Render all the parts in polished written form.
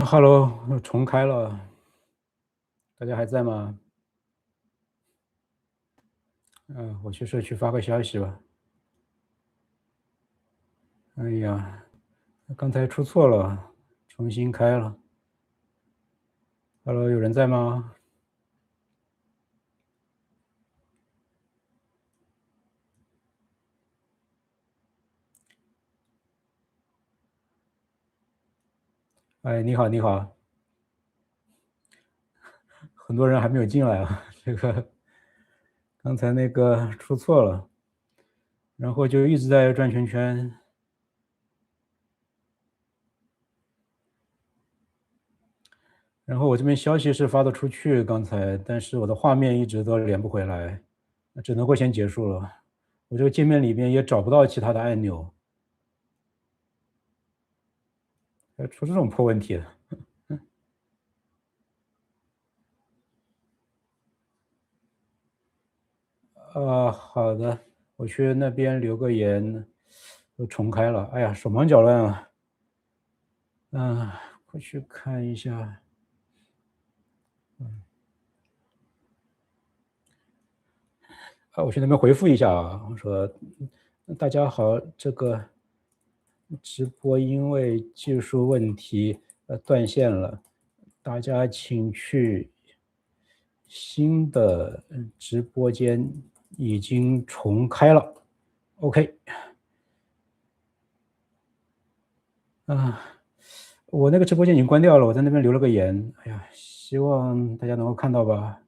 Hello，重开了，大家还在吗？我去社区发个消息吧。哎呀，刚才出错了，重新开了。Hello，有人在吗？哎，你好，你好，很多人还没有进来啊。这个刚才那个出错了，然后就一直在转圈圈。然后我这边消息是发得出去，刚才，但是我的画面一直都连不回来，那只能够先结束了。我这个界面里边也找不到其他的按钮，出这种破问题了。好的，我去那边留个言，都重开了。哎呀，手忙脚乱啊！我去看一下。我去那边回复一下啊，我说大家好，这个直播因为技术问题断线了，大家请去新的直播间已经重开了。OK。啊，我那个直播间已经关掉了，我在那边留了个言。哎呀，希望大家能够看到吧。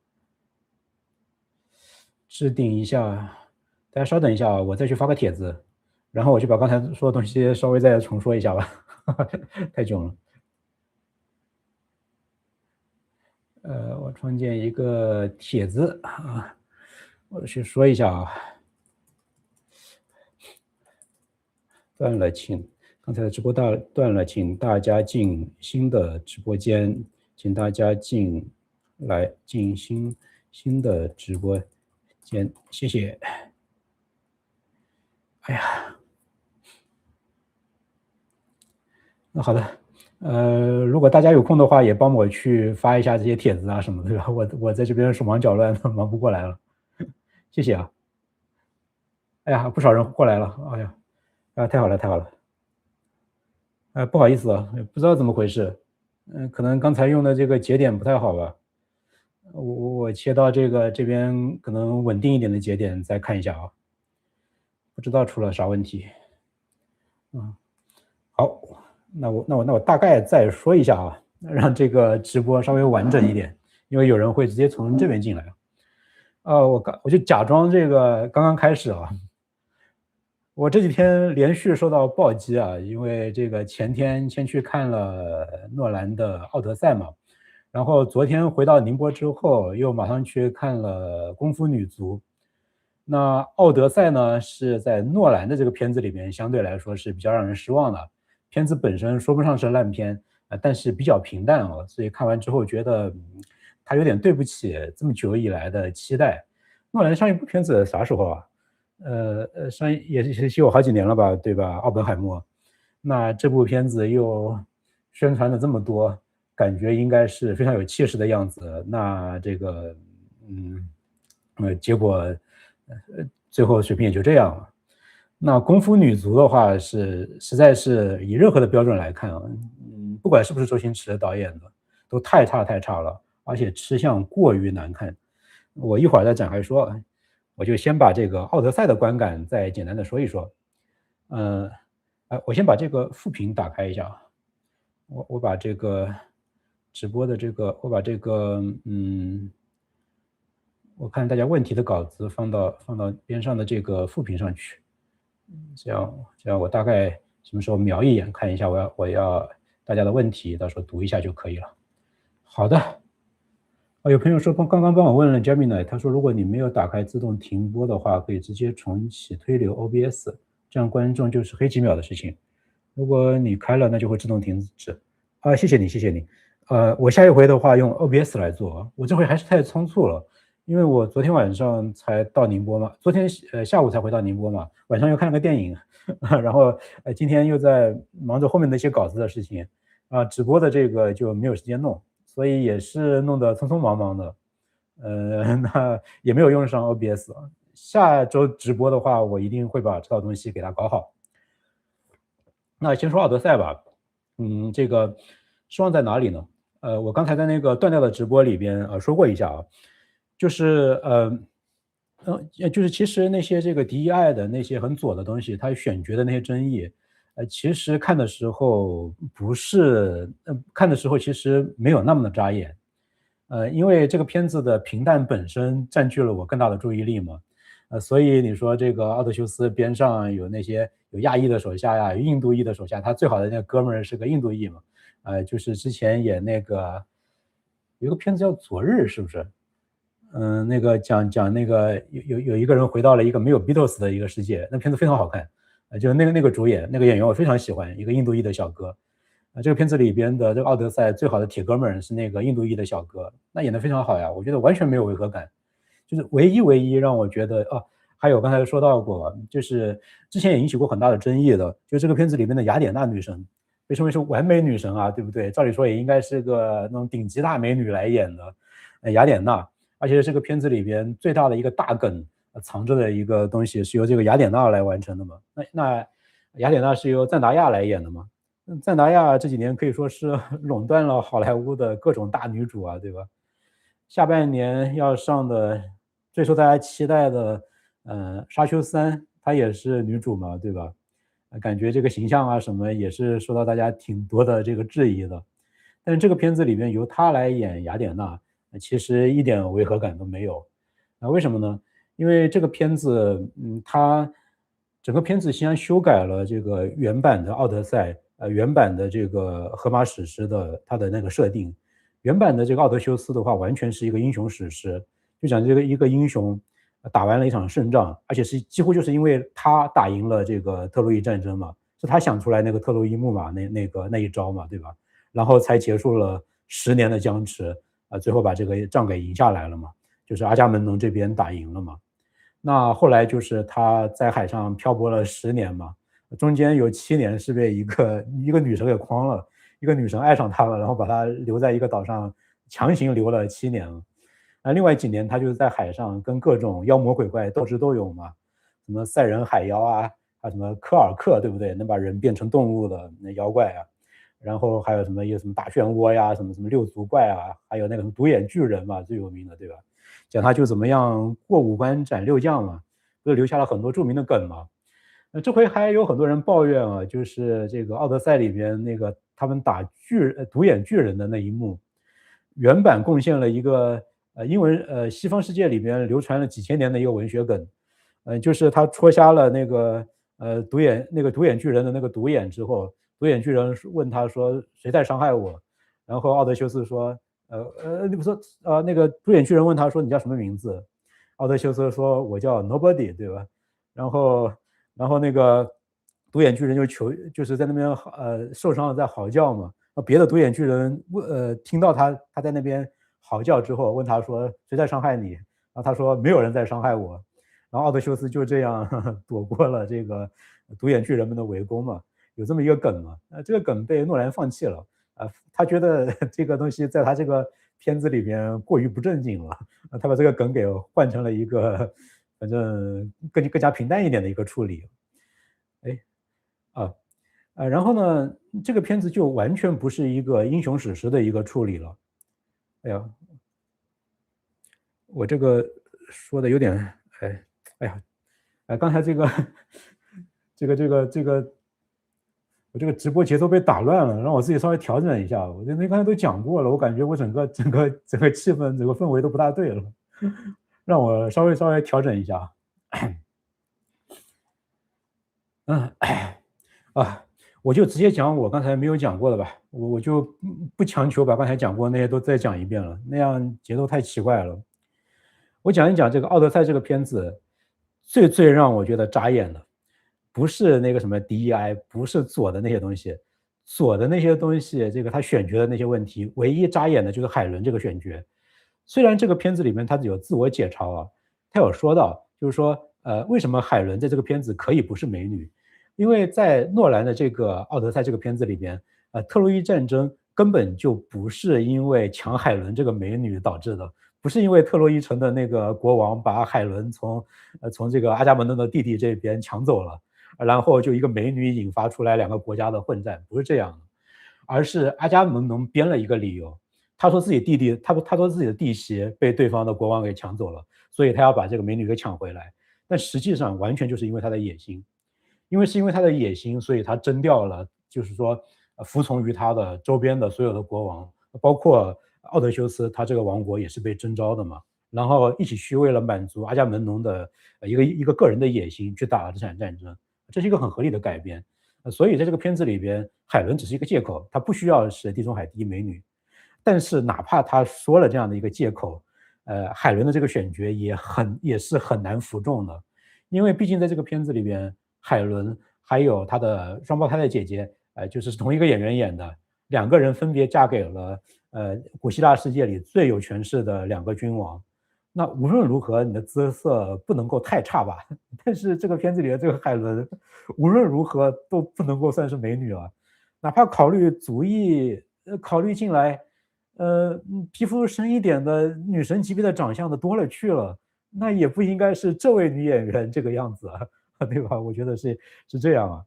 置顶一下，大家稍等一下啊，我再去发个帖子，然后我就把刚才说的东西稍微再重说一下吧。太囧了。我创建一个帖子啊，我去说一下啊。断了，刚才的直播断了，请大家进新的直播间，请大家进新的直播间，谢谢。哎呀，那好的。如果大家有空的话，也帮我去发一下这些帖子啊什么的，对吧？我在这边手忙脚乱，忙不过来了，谢谢啊。哎呀，不少人过来了，哎呀，太好了，太好了。不好意思啊，不知道怎么回事。可能刚才用的这个节点不太好吧。我切到这边可能稳定一点的节点再看一下啊，不知道出了啥问题。嗯，好，那我大概再说一下啊，让这个直播稍微完整一点，因为有人会直接从这边进来。我就假装这个刚刚开始啊。我这几天连续受到暴击啊，因为这个前天先去看了诺兰的《奥德赛》嘛，然后昨天回到宁波之后，又马上去看了《功夫女足》。那《奥德赛》呢，是在诺兰的这个片子里面相对来说是比较让人失望的。片子本身说不上是烂片但是比较平淡哦，所以看完之后觉得他有点对不起这么久以来的期待。诺兰上一部片子啥时候啊？上也有好几年了吧，对吧？奥本海默。那这部片子又宣传了这么多，感觉应该是非常有气势的样子。那这个，结果最后水平也就这样了。那功夫女足的话是实在是以任何的标准来看啊，不管是不是周星驰导演的，都太差了，而且吃相过于难看。我一会儿再展开说，我就先把这个奥德赛的观感再简单的说一说。呃，我先把这个副屏打开一下啊。我把这个直播的这个，我把这个我看大家问题的稿子放到边上的这个副屏上去。这样我大概什么时候瞄一眼看一下我要大家的问题，到时候读一下就可以了。好的。有朋友说刚刚帮我问了 Gemini， 他说如果你没有打开自动停播的话，可以直接重启推流 OBS， 这样观众就是黑几秒的事情。如果你开了，那就会自动停止。谢谢你，谢谢你。我下一回的话用 OBS 来做，我这回还是太仓促了，因为我昨天晚上才到宁波嘛，昨天下午才回到宁波嘛，晚上又看了个电影，然后今天又在忙着后面的一些稿子的事情，直播的这个就没有时间弄，所以也是弄得匆匆忙忙的，那也没有用上 OBS。下周直播的话，我一定会把这套东西给它搞好。那先说奥德赛吧，这个失望在哪里呢？我刚才在那个断掉的直播里边说过一下啊，就是就是其实那些这个 DEI 的那些很左的东西，它选角的那些争议，其实看的时候不是，看的时候其实没有那么的扎眼，因为这个片子的平淡本身占据了我更大的注意力嘛，所以你说这个奥德修斯边上有那些有亚裔的手下呀，有印度裔的手下，他最好的那个哥们儿是个印度裔嘛，就是之前演那个有一个片子叫《昨日》，是不是？那个讲那个有一个人回到了一个没有 Beatles 的一个世界，那片子非常好看，就是那个主演那个演员我非常喜欢，一个印度裔的小哥，这个片子里边的这个奥德赛最好的铁哥们儿是那个印度裔的小哥，那演得非常好呀，我觉得完全没有违和感，就是唯一让我觉得还有刚才说到过，就是之前也引起过很大的争议的，就这个片子里面的雅典娜女神被称为是完美女神啊，对不对？照理说也应该是个那种顶级大美女来演的，雅典娜。而且这个片子里边最大的一个大梗藏着的一个东西是由这个雅典娜来完成的嘛？那雅典娜是由赞达亚来演的嘛？赞达亚这几年可以说是垄断了好莱坞的各种大女主啊，对吧？下半年要上的最受大家期待的沙丘3，她也是女主嘛，对吧？感觉这个形象啊什么也是受到大家挺多的这个质疑的。但是这个片子里面由她来演雅典娜，其实一点违和感都没有。为什么呢？因为这个片子，它整个片子先修改了这个原版的《奥德赛》，原版的这个荷马史诗的它的那个设定。原版的这个奥德修斯的话，完全是一个英雄史诗，就讲这个一个英雄打完了一场胜仗，而且是几乎就是因为他打赢了这个特洛伊战争嘛，是他想出来那个特洛伊木马那一招嘛，对吧？然后才结束了10年的僵持。最后把这个仗给赢下来了嘛，就是阿伽门农这边打赢了嘛。那后来就是他在海上漂泊了10年嘛，中间有7年是被一个女神给诓了，一个女神爱上他了，然后把他留在一个岛上，强行留了7年了。另外几年他就是在海上跟各种妖魔鬼怪斗智斗勇嘛，什么赛人海妖啊，什么科尔克，对不对？能把人变成动物的那妖怪啊。然后还有什么大漩涡呀，什么六足怪啊，还有那个什么独眼巨人嘛，最有名的，对吧？讲他就怎么样过5关斩6将嘛，不是留下了很多著名的梗嘛。这回还有很多人抱怨啊，就是这个《奥德赛》里边那个他们打独眼巨人的那一幕，原版贡献了一个西方世界里边流传了几千年的一个文学梗，就是他戳瞎了那个独眼巨人的那个独眼之后。独眼巨人问他说：“谁在伤害我？”然后奥德修斯说：“那个独眼巨人问他说：‘你叫什么名字？’奥德修斯说：‘我叫 Nobody， 对吧？’然后那个独眼巨人就是在那边受伤了在嚎叫嘛。别的独眼巨人听到他在那边嚎叫之后，问他说：‘谁在伤害你？’然后他说：‘没有人在伤害我。’然后奥德修斯就这样躲过了这个独眼巨人们的围攻嘛。”有这么一个梗嘛？这个梗被诺兰放弃了他觉得这个东西在他这个片子里面过于不正经了，他把这个梗给换成了一个反正更加平淡一点的一个处理。然后呢，这个片子就完全不是一个英雄史诗的一个处理了。哎呀，我这个说的有点刚才这个我这个直播节奏被打乱了，让我自己稍微调整一下。我刚才都讲过了，我感觉我整个气氛、整个氛围都不大对了，让我稍微调整一下。我就直接讲我刚才没有讲过的吧，我就不强求把刚才讲过那些都再讲一遍了，那样节奏太奇怪了。我讲一讲这个《奥德赛》这个片子，最让我觉得扎眼的。不是那个什么 DEI， 不是左的那些东西，左的那些东西，这个他选角的那些问题，唯一扎眼的就是海伦这个选角。虽然这个片子里面他有自我解嘲啊，他有说到，就是说，为什么海伦在这个片子可以不是美女？因为在诺兰的这个《奥德赛》这个片子里边，特洛伊战争根本就不是因为抢海伦这个美女导致的，不是因为特洛伊城的那个国王把海伦从这个阿伽门农的弟弟这边抢走了，然后就一个美女引发出来两个国家的混战，不是这样的，而是阿伽门农编了一个理由，他说自己弟弟，他说自己的弟媳被对方的国王给抢走了，所以他要把这个美女给抢回来，但实际上完全就是因为他的野心，因为他的野心，所以他征调了，就是说服从于他的周边的所有的国王，包括奥德修斯，他这个王国也是被征召的嘛，然后一起去为了满足阿伽门农的一个个人的野心去打了这场战争，这是一个很合理的改编。所以在这个片子里边，海伦只是一个借口，她不需要是地中海第一美女。但是哪怕他说了这样的一个借口，海伦的这个选角也是很难服众的，因为毕竟在这个片子里边，海伦还有她的双胞胎的姐姐，就是同一个演员演的，两个人分别嫁给了古希腊世界里最有权势的两个君王。那无论如何，你的姿色不能够太差吧？但是这个片子里的这个海伦，无论如何都不能够算是美女了，哪怕考虑族裔，考虑进来，皮肤深一点的女神级别的长相的多了去了，那也不应该是这位女演员这个样子啊，对吧？我觉得是这样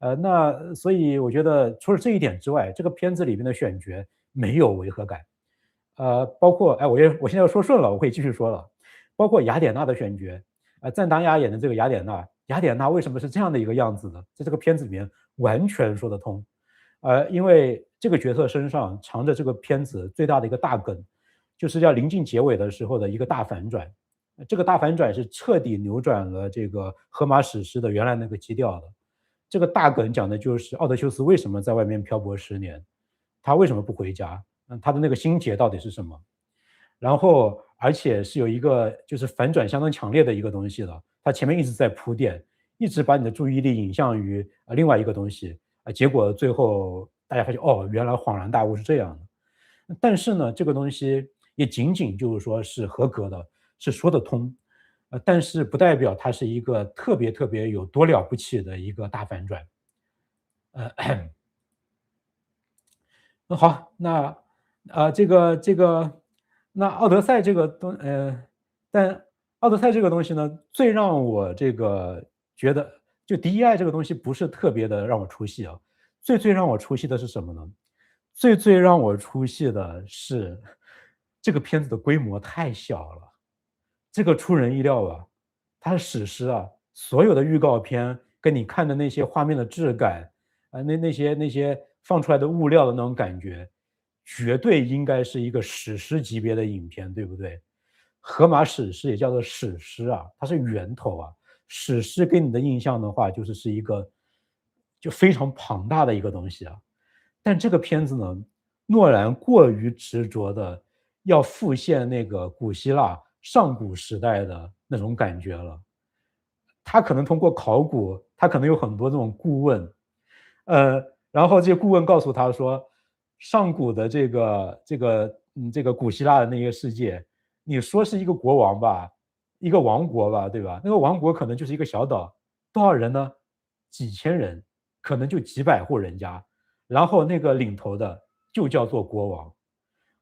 啊，那所以我觉得除了这一点之外，这个片子里面的选角没有违和感，包括我现在要说顺了，我可以继续说了，包括雅典娜的选角，赞达亚演的这个雅典娜，雅典娜为什么是这样的一个样子呢？在这个片子里面完全说得通，因为这个角色身上藏着这个片子最大的一个大梗，就是要临近结尾的时候的一个大反转。这个大反转是彻底扭转了这个荷马史诗的原来那个基调的。这个大梗讲的就是奥德修斯为什么在外面漂泊10年，他为什么不回家？他的那个心结到底是什么？然后，而且是有一个就是反转相当强烈的一个东西的，他前面一直在铺垫，一直把你的注意力引向于另外一个东西，结果最后大家发现哦，原来恍然大悟是这样的。但是呢，这个东西也仅仅就是说是合格的，是说得通，但是不代表它是一个特别特别有多了不起的一个大反转。那好，那那奥德赛这个但奥德赛这个东西呢，最让我这个觉得，就 DEI 这个东西不是特别的让我出戏啊，最让我出戏的是什么呢？最让我出戏的是这个片子的规模太小了，这个出人意料吧？它的史诗啊，所有的预告片跟你看的那些画面的质感，那些放出来的物料的那种感觉，绝对应该是一个史诗级别的影片，对不对？荷马史诗也叫做史诗啊，它是源头啊。史诗给你的印象的话，是一个就非常庞大的一个东西啊。但这个片子呢，诺兰过于执着的要复现那个古希腊上古时代的那种感觉了。他可能通过考古，他可能有很多这种顾问，然后这些顾问告诉他说，上古的这个古希腊的那个世界，你说是一个国王吧，一个王国吧，对吧？那个王国可能就是一个小岛，多少人呢？几千人，可能就几百户人家，然后那个领头的就叫做国王。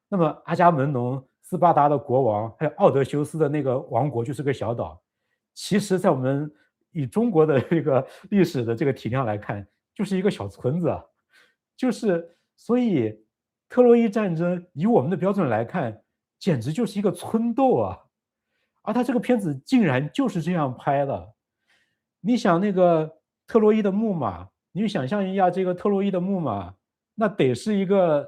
那么阿伽门农、斯巴达的国王，还有奥德修斯的那个王国就是个小岛。其实，在我们以中国的这个历史的这个体量来看，就是一个小村子啊，所以特洛伊战争以我们的标准来看，简直就是一个村斗啊！而他这个片子竟然就是这样拍的。你想那个特洛伊的木马，你就想象一下这个特洛伊的木马，那得是一个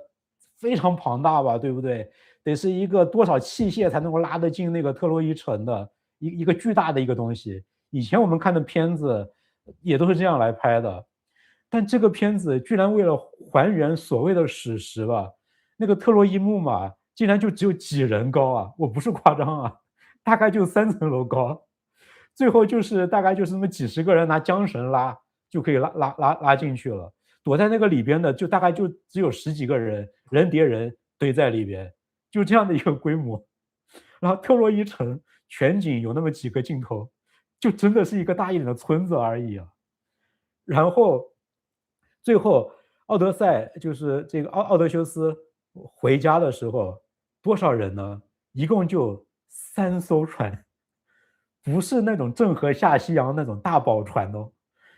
非常庞大吧，对不对？得是一个多少器械才能够拉得进那个特洛伊城的一个巨大的一个东西。以前我们看的片子也都是这样来拍的，但这个片子居然为了还原所谓的史实吧，那个特洛伊木马竟然就只有几人高啊！我不是夸张啊，大概就3层楼高。最后就是大概就是那么几十个人拿缰绳拉就可以拉进去了，躲在那个里边的就大概就只有10几个人，人叠人堆在里边，就这样的一个规模。然后特洛伊城全景有那么几个镜头，就真的是一个大一点的村子而已啊。然后最后奥德赛就是这个奥德修斯回家的时候多少人呢？一共就3艘船，不是那种郑和下西洋那种大宝船哦，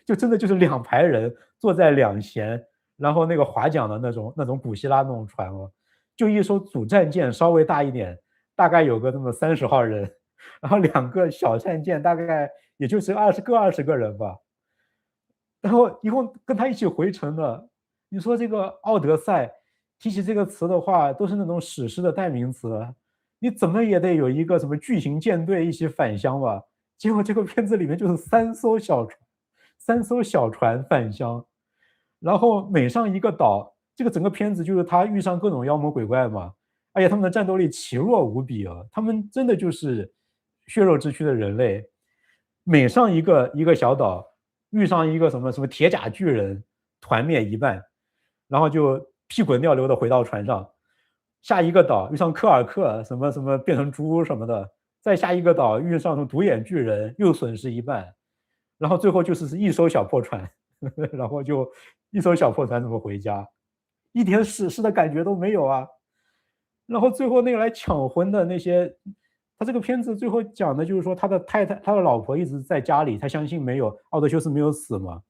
就真的就是2排人坐在2舷，然后那个划桨的那种古希腊那种船哦，就一艘主战舰稍微大一点，大概有个这么30号人，然后2个小战舰大概也就是20个人吧，然后一共跟他一起回城的，你说这个奥德赛提起这个词的话，都是那种史诗的代名词，你怎么也得有一个什么巨型舰队一起返乡吧？结果这个片子里面就是3艘小船返乡，然后每上一个岛，这个整个片子就是他遇上各种妖魔鬼怪嘛，而且他们的战斗力奇弱无比啊，他们真的就是血肉之躯的人类，每上一个小岛，遇上一个什么铁甲巨人，团灭一半，然后就屁滚尿流的回到船上。下一个岛遇上科尔克，什么变成猪什么的，再下一个岛遇上什么独眼巨人，又损失一半，然后最后就是一艘小破船，然后就一艘小破船怎么回家，一点史诗的感觉都没有啊。然后最后那个来抢婚的那些，他这个片子最后讲的就是说他的太太、他的老婆一直在家里，他相信没有奥德修斯没有死嘛，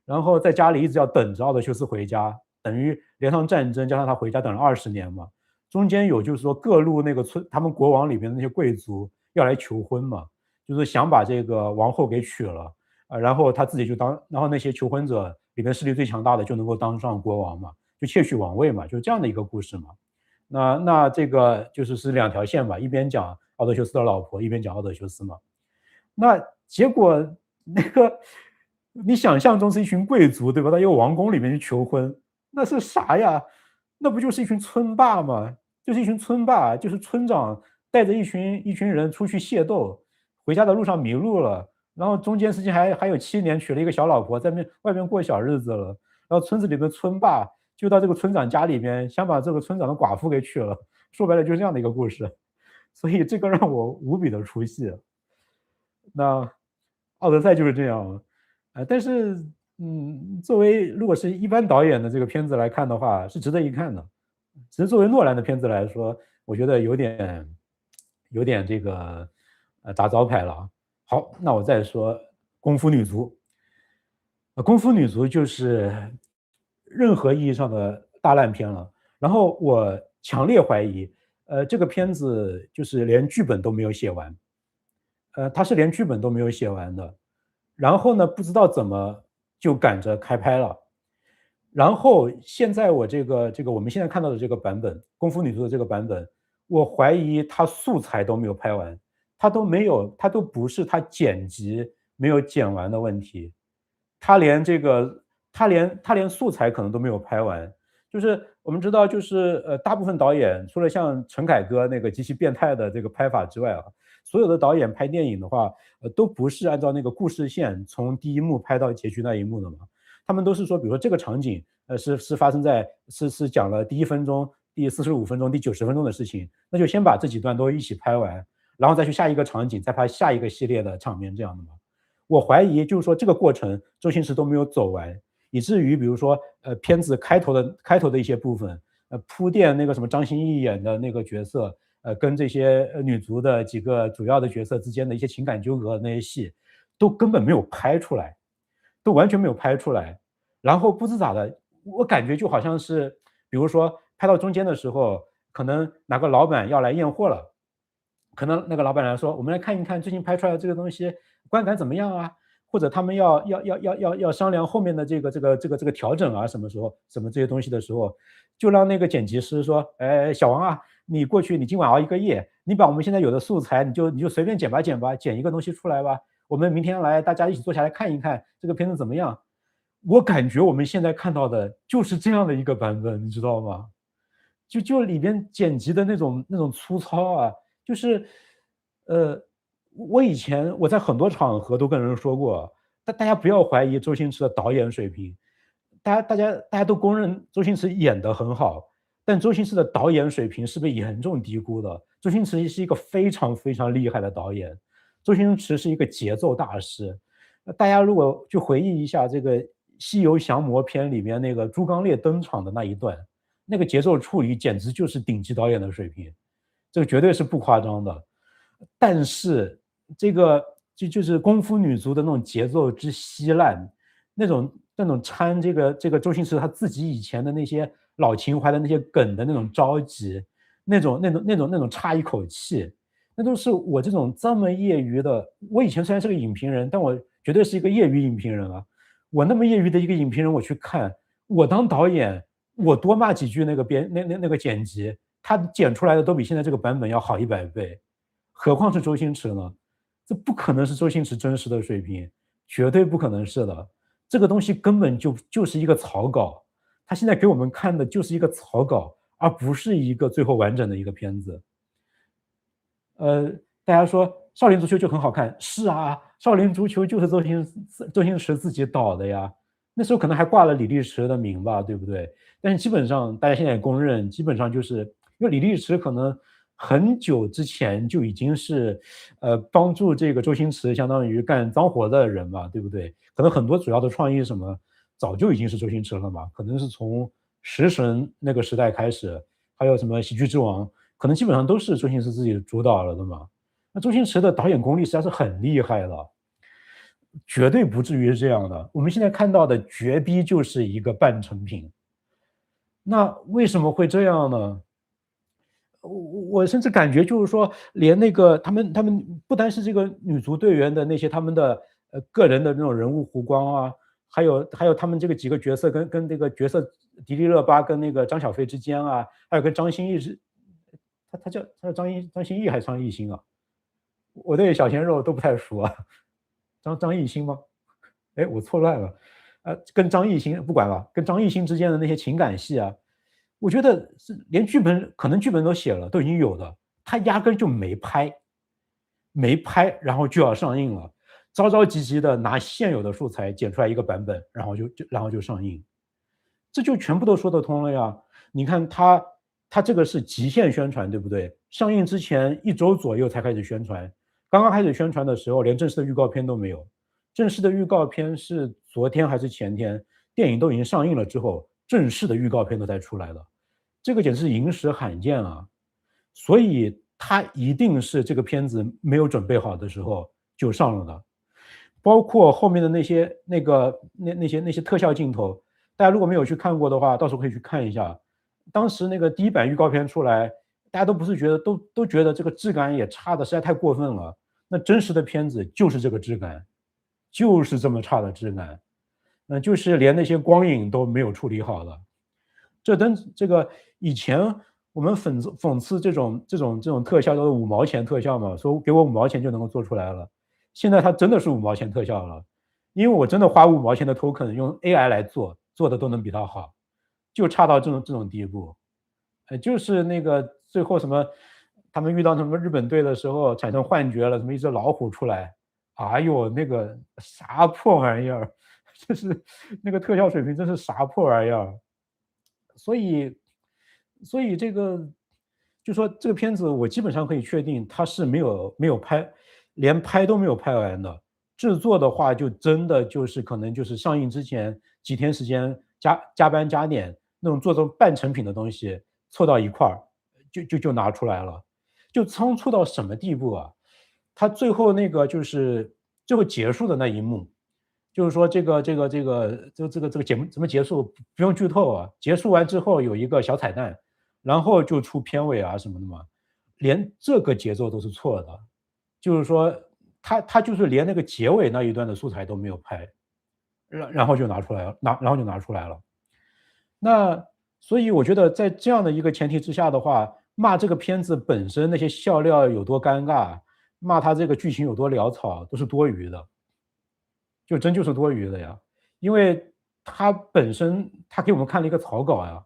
然后在家里一直要等着奥德修斯回家，等于连场战争加上他回家等了20年嘛。中间有就是说各路那个他们国王里面的那些贵族要来求婚嘛，就是想把这个王后给娶了，然后他自己就当，然后那些求婚者里面势力最强大的就能够当上国王嘛，就窃取王位嘛，就这样的一个故事嘛。那这个就是2条线吧，一边讲奥德修斯的老婆，一边讲奥德修斯嘛。那结果那个你想象中是一群贵族对吧？到一个王宫里面去求婚，那是啥呀？那不就是一群村霸吗？就是一群村霸，就是村长带着一群人出去械斗，回家的路上迷路了，然后中间时间还有7年，娶了一个小老婆，在外面过小日子了，然后村子里的村霸就到这个村长家里面，想把这个村长的寡妇给娶了，说白了就是这样的一个故事，所以这个让我无比的出戏。那奥德赛就是这样，但是作为如果是一般导演的这个片子来看的话，是值得一看的。只是作为诺兰的片子来说，我觉得有点这个砸招牌了啊。好，那我再说《功夫女足》。《功夫女足》就是任何意义上的大烂片了。然后我强烈怀疑，这个片子就是连剧本都没有写完。他是连剧本都没有写完的，然后呢，不知道怎么就赶着开拍了。然后现在我这个我们现在看到的这个版本，功夫女足的这个版本，我怀疑他素材都没有拍完，他都不是他剪辑没有剪完的问题，他连这个他连素材可能都没有拍完。就是我们知道，就是大部分导演除了像陈凯歌那个极其变态的这个拍法之外啊，所有的导演拍电影的话，都不是按照那个故事线从第一幕拍到结局那一幕的嘛。他们都是说，比如说这个场景，是发生在是讲了第1分钟、第45分钟、第90分钟的事情，那就先把这几段都一起拍完，然后再去下一个场景，再拍下一个系列的场面这样的嘛。我怀疑就是说这个过程周星驰都没有走完，以至于比如说片子开头的一些部分，铺垫那个什么张歆艺演的那个角色，跟这些女足的几个主要的角色之间的一些情感纠葛的那些戏，都根本没有拍出来，都完全没有拍出来。然后不知咋的，我感觉就好像是，比如说拍到中间的时候，可能哪个老板要来验货了，可能那个老板来说，我们来看一看最近拍出来的这个东西观感怎么样啊？或者他们要商量后面的这个调整啊，什么时候什么这些东西的时候，就让那个剪辑师说，哎，小王啊，你过去你今晚熬一个夜，你把我们现在有的素材你就随便剪吧，剪一个东西出来吧，我们明天来大家一起坐下来看一看这个片子怎么样。我感觉我们现在看到的就是这样的一个版本，你知道吗？就里边剪辑的那种粗糙啊，就是，我以前我在很多场合都跟人说过，大家不要怀疑周星驰的导演水平，大家都公认周星驰演得很好，但周星驰的导演水平是被严重低估的。周星驰是一个非常非常厉害的导演，周星驰是一个节奏大师。大家如果去回忆一下这个西游降魔篇》里面那个朱刚烈登场的那一段，那个节奏处理简直就是顶级导演的水平，这个绝对是不夸张的。但是这个就是功夫女足的那种节奏之稀烂，那种掺这个周星驰他自己以前的那些老情怀的那些梗的那种着急，那种差一口气，那都是我这么业余的。我以前虽然是个影评人，但我绝对是一个业余影评人啊。我那么业余的一个影评人，我去看，我当导演，我多骂几句那个剪辑，他剪出来的都比现在这个版本要好100倍，何况是周星驰呢？这不可能是周星驰真实的水平，绝对不可能是的。这个东西根本就是一个草稿，他现在给我们看的就是一个草稿，而不是一个最后完整的一个片子。大家说少林足球就很好看，是啊，少林足球就是周星驰自己导的呀。那时候可能还挂了李力持的名吧，对不对？但是基本上大家现在也公认，基本上就是因为李力持可能很久之前就已经是帮助这个周星驰相当于干脏活的人嘛，对不对？可能很多主要的创意什么早就已经是周星驰了嘛，可能是从食神那个时代开始，还有什么喜剧之王，可能基本上都是周星驰自己主导了的嘛。那周星驰的导演功力实在是很厉害的，绝对不至于是这样的。我们现在看到的绝逼就是一个半成品。那为什么会这样呢？我甚至感觉就是说，连那个他们不单是这个女足队员的那些他们的个人的那种人物弧光啊，还有他们这个几个角色跟这个角色迪丽热巴跟那个张小斐之间啊，还有跟张歆艺是，他叫张歆艺还是张艺兴啊？我对小鲜肉都不太熟啊。张艺兴吗？哎，我错乱了。跟张艺兴不管了，跟张艺兴之间的那些情感戏啊，我觉得是连剧本可能剧本都写了，都已经有的，他压根就没拍，然后就要上映了，着着急急的拿现有的素材剪出来一个版本，然后就上映，这就全部都说得通了呀。你看他这个是极限宣传，对不对？上映之前1周左右才开始宣传，刚刚开始宣传的时候，连正式的预告片都没有。正式的预告片是昨天还是前天，电影都已经上映了之后，正式的预告片都才出来了，这个简直是影史罕见啊！所以他一定是这个片子没有准备好的时候就上了的，包括后面的那些特效镜头，大家如果没有去看过的话，到时候可以去看一下。当时那个第一版预告片出来，大家都不是觉得都觉得这个质感也差的实在太过分了。那真实的片子就是这个质感，就是这么差的质感，那就是连那些光影都没有处理好的。这个以前我们讽刺这种特效都是5毛钱特效嘛，说给我5毛钱就能够做出来了。现在它真的是5毛钱特效了，因为我真的花5毛钱的 token 用 AI 来做的都能比它好，就差到这种地步。就是那个最后什么，他们遇到什么日本队的时候产生幻觉了，什么一只老虎出来，哎呦，那个啥破玩意儿，就是那个特效水平真是啥破玩意儿。所以，这个就说这个片子，我基本上可以确定它是没有拍，连拍都没有拍完的。制作的话，就真的就是可能就是上映之前几天时间加班加点那种做成半成品的东西凑到一块儿，就拿出来了，就仓促到什么地步啊？他最后那个就是最后结束的那一幕，就是说这个节目怎么结束不用剧透啊，结束完之后有一个小彩蛋，然后就出片尾啊什么的嘛，连这个节奏都是错的，就是说他就是连那个结尾那一段的素材都没有拍，然后就拿出来了，然后就拿出来了。那所以我觉得在这样的一个前提之下的话，骂这个片子本身那些笑料有多尴尬，骂他这个剧情有多潦草，都是多余的。就是多余的呀，因为他本身他给我们看了一个草稿呀，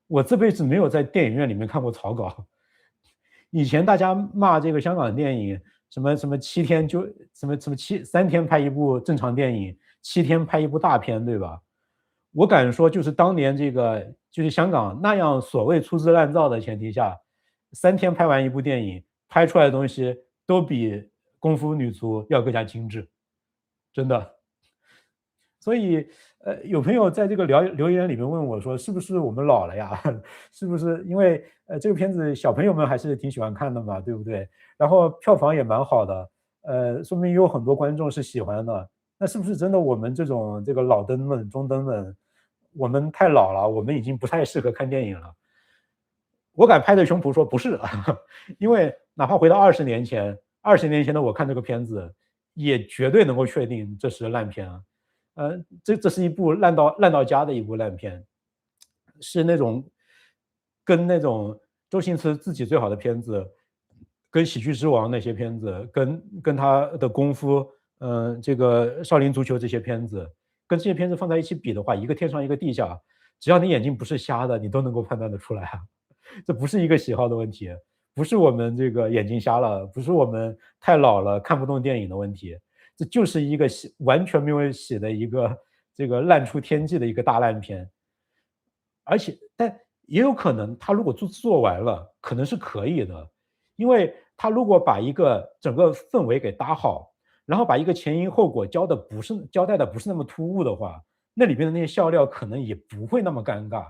我这辈子没有在电影院里面看过草稿。以前大家骂这个香港电影，什么什么7天就什么3天拍一部正常电影，7天拍一部大片，对吧？我敢说，就是当年这个就是香港那样所谓粗制滥造的前提下，3天拍完一部电影，拍出来的东西都比功夫女足要更加精致，真的。所以，有朋友在这个留言里面问我说，是不是我们老了呀？是不是因为这个片子小朋友们还是挺喜欢看的嘛，对不对？然后票房也蛮好的，说明有很多观众是喜欢的。那是不是真的我们这个老登们、中登们，我们太老了，我们已经不太适合看电影了？我敢拍着胸脯说不是，因为哪怕回到20年前，20年前的我看这个片子，也绝对能够确定这是烂片啊。这是一部烂到家的一部烂片，是那种跟那种周星驰自己最好的片子，跟《喜剧之王》那些片子，跟他的功夫，这个《少林足球》这些片子，跟这些片子放在一起比的话，一个天上一个地下，只要你眼睛不是瞎的，你都能够判断得出来啊。这不是一个喜好的问题，不是我们这个眼睛瞎了，不是我们太老了看不懂电影的问题，这就是一个完全没有洗的一个这个烂出天际的一个大烂片。但也有可能他如果做完了，可能是可以的，因为他如果把一个整个氛围给搭好，然后把一个前因后果交代的不是那么突兀的话，那里边的那些笑料可能也不会那么尴尬，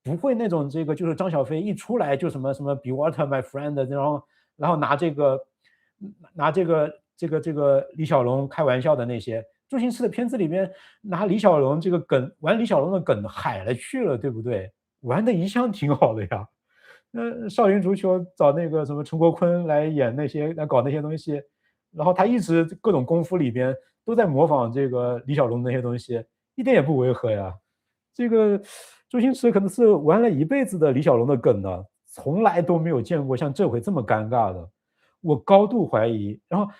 不会那种这个就是张小飞一出来就什么什么 Be water my friend，然后拿这个李小龙开玩笑的那些，周星驰的片子里面拿李小龙这个梗玩李小龙的梗海了去了，对不对？玩的一向挺好的呀。少林足球找那个什么陈国坤来演那些来搞那些东西，然后他一直各种功夫里边都在模仿这个李小龙那些东西，一点也不违和呀。这个周星驰可能是玩了一辈子的李小龙的梗呢，从来都没有见过像这回这么尴尬的。我高度怀疑，然后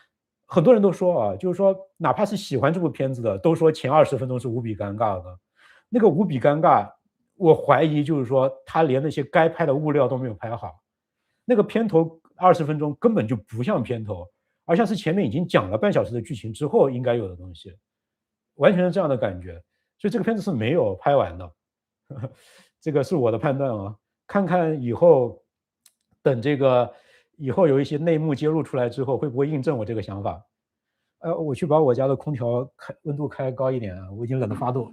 很多人都说啊，就是说哪怕是喜欢这部片子的，都说前20分钟是无比尴尬的。那个无比尴尬，我怀疑就是说他连那些该拍的物料都没有拍好。那个片头20分钟根本就不像片头，而像是前面已经讲了半小时的剧情之后应该有的东西，完全是这样的感觉。所以这个片子是没有拍完的，这个是我的判断啊。看看以后，等这个以后有一些内幕揭露出来之后，会不会印证我这个想法？我去把我家的空调温度开高一点啊，我已经冷得发抖了。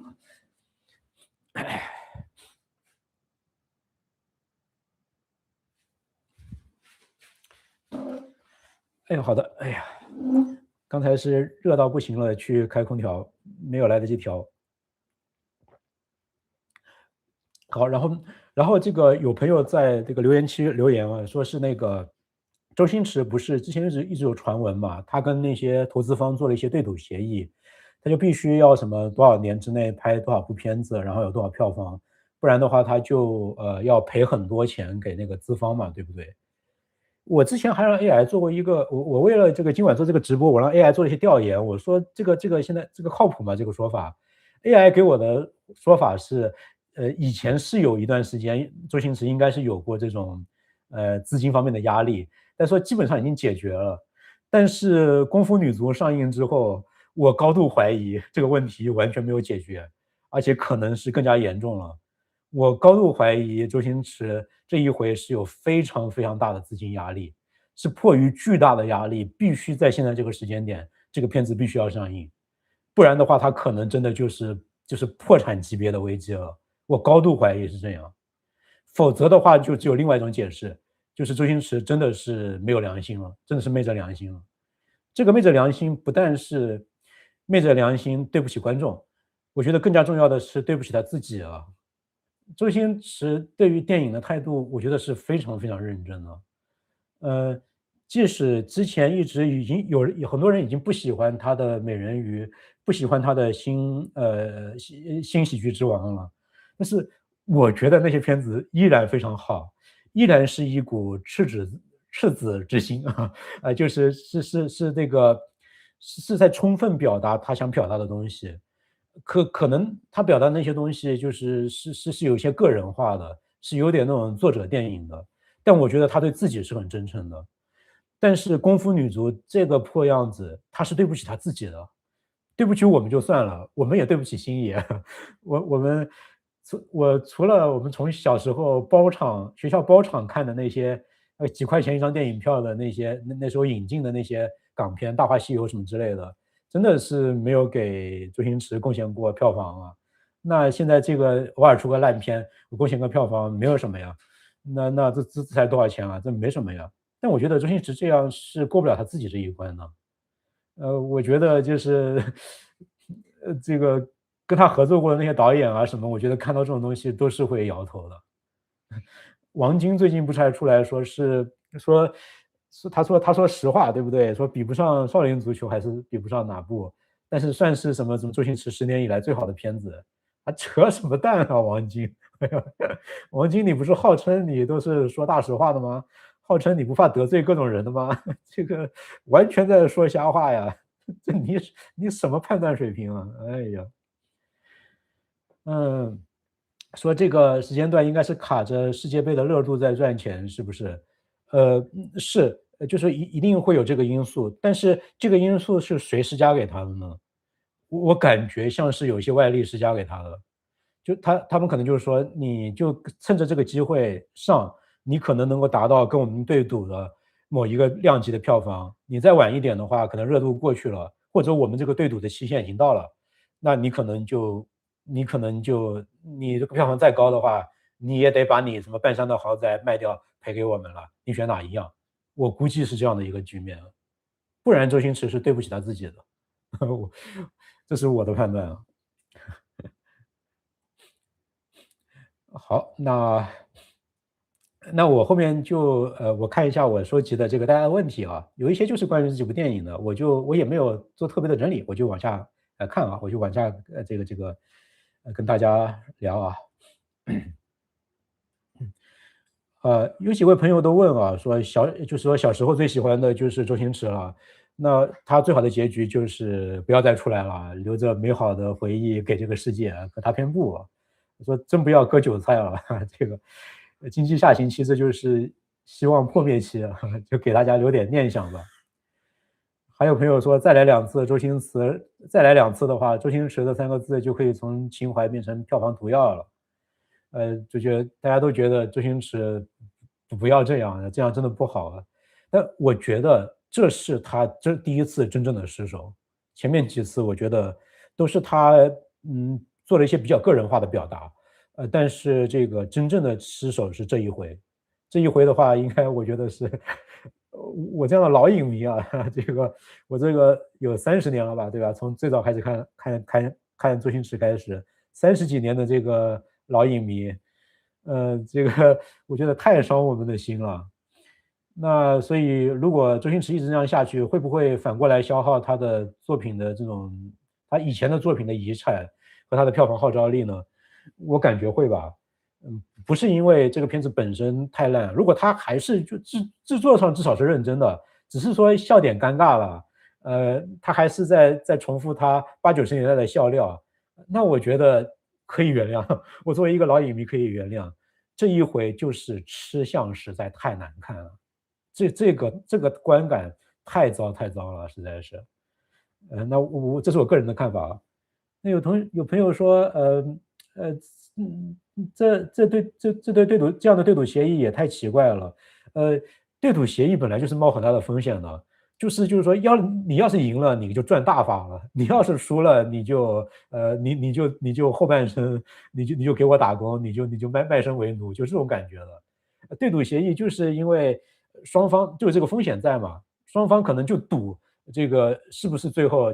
哎呀，好的，哎呀，刚才是热到不行了，去开空调，没有来得及调。好，然后这个有朋友在这个留言区留言啊，说是那个周星驰不是之前一直有传闻嘛，他跟那些投资方做了一些对赌协议，他就必须要什么多少年之内拍多少部片子，然后有多少票房，不然的话他就要赔很多钱给那个资方嘛，对不对？我之前还让 AI 做过一个，我为了这个今晚做这个直播，我让 AI 做了一些调研，我说这个现在这个靠谱吗？这个说法，AI 给我的说法是，以前是有一段时间周星驰应该是有过这种资金方面的压力，但说基本上已经解决了。但是《功夫女足》上映之后，我高度怀疑这个问题完全没有解决，而且可能是更加严重了。我高度怀疑周星驰这一回是有非常非常大的资金压力，是迫于巨大的压力，必须在现在这个时间点，这个片子必须要上映，不然的话，他可能真的就是破产级别的危机了。我高度怀疑是这样，否则的话，就只有另外一种解释，就是周星驰真的是没有良心了，真的是昧着良心了。这个昧着良心不但是昧着良心对不起观众，我觉得更加重要的是对不起他自己啊。周星驰对于电影的态度，我觉得是非常非常认真的。呃，即使之前一直已经有很多人已经不喜欢他的美人鱼，不喜欢他的新喜剧之王了，但是我觉得那些片子依然非常好，依然是一股赤子之心啊，就是这个是在充分表达他想表达的东西。可能他表达那些东西是有些个人化的，是有点那种作者电影的，但我觉得他对自己是很真诚的。但是功夫女足这个破样子，他是对不起他自己的，对不起我们就算了，我们也对不起星爷。除了我们从小时候学校包场看的那些几块钱一张电影票的那时候引进的那些港片《大话西游》什么之类的，真的是没有给周星驰贡献过票房啊。那现在这个偶尔出个烂片，贡献个票房没有什么呀，那这才多少钱啊？这没什么呀。但我觉得周星驰这样是过不了他自己这一关的。我觉得就是，这个跟他合作过的那些导演啊什么，我觉得看到这种东西都是会摇头的。王晶最近不是还出来说实话，对不对？说比不上《少林足球》，还是比不上哪部，但是算是什么周星驰10年以来最好的片子。他扯什么淡啊，王晶！王晶，你不是号称你都是说大实话的吗？号称你不怕得罪各种人的吗？这个完全在说瞎话呀！这你什么判断水平啊？哎呀，嗯，说这个时间段应该是卡着世界杯的热度在赚钱，是不是？是，就是一定会有这个因素，但是这个因素是谁施加给他的呢？我感觉像是有一些外力施加给他的，就他们可能就是说，你就趁着这个机会上，你可能能够达到跟我们对赌的某一个量级的票房，你再晚一点的话，可能热度过去了，或者我们这个对赌的期限已经到了，那你这个票房再高的话，你也得把你什么半山的豪宅卖掉赔给我们了，你选哪一样？我估计是这样的一个局面，不然周星驰是对不起他自己的，这是我的判断啊。好，那我后面就我看一下我收集的这个大家的问题啊，有一些就是关于这几部电影的，我也没有做特别的整理，我就往下看啊，我就往下这个跟大家聊啊。有几位朋友都问啊，就是说小时候最喜欢的就是周星驰了，那他最好的结局就是不要再出来了，留着美好的回忆给这个世界，可他偏不。说真不要割韭菜了，这个经济下行期，这就是希望破灭期，就给大家留点念想吧。还有朋友说再来两次周星驰，再来2次的话，周星驰这3个字就可以从情怀变成票房毒药了。就觉得大家都觉得周星驰不要这样，这样真的不好啊。但我觉得这是他第一次真正的失手，前面几次我觉得都是他做了一些比较个人化的表达，但是这个真正的失手是这一回，这一回的话，应该我觉得是我这样的老影迷啊，我这个有30年了吧，对吧？从最早开始看周星驰开始，30几年的这个老影迷，这个我觉得太伤我们的心了。那所以，如果周星驰一直这样下去，会不会反过来消耗他的作品的这种他以前的作品的遗产和他的票房号召力呢？我感觉会吧。不是因为这个片子本身太烂，如果他还是就制作上至少是认真的，只是说笑点尴尬了，他还是在重复他80、90年代的笑料，那我觉得可以原谅。我作为一个老影迷可以原谅。这一回就是吃相实在太难看了，这个观感太糟了，实在是。那这是我个人的看法啊。那有朋友说，呃，这样的对赌协议也太奇怪了。呃，对赌协议本来就是冒很大的风险的，就是说，你要是赢了，你就赚大发了；你要是输了，你就后半生，你就给我打工，你就卖身为奴，就这种感觉了。对赌协议就是因为双方就有这个风险在嘛，双方可能就赌这个是不是最后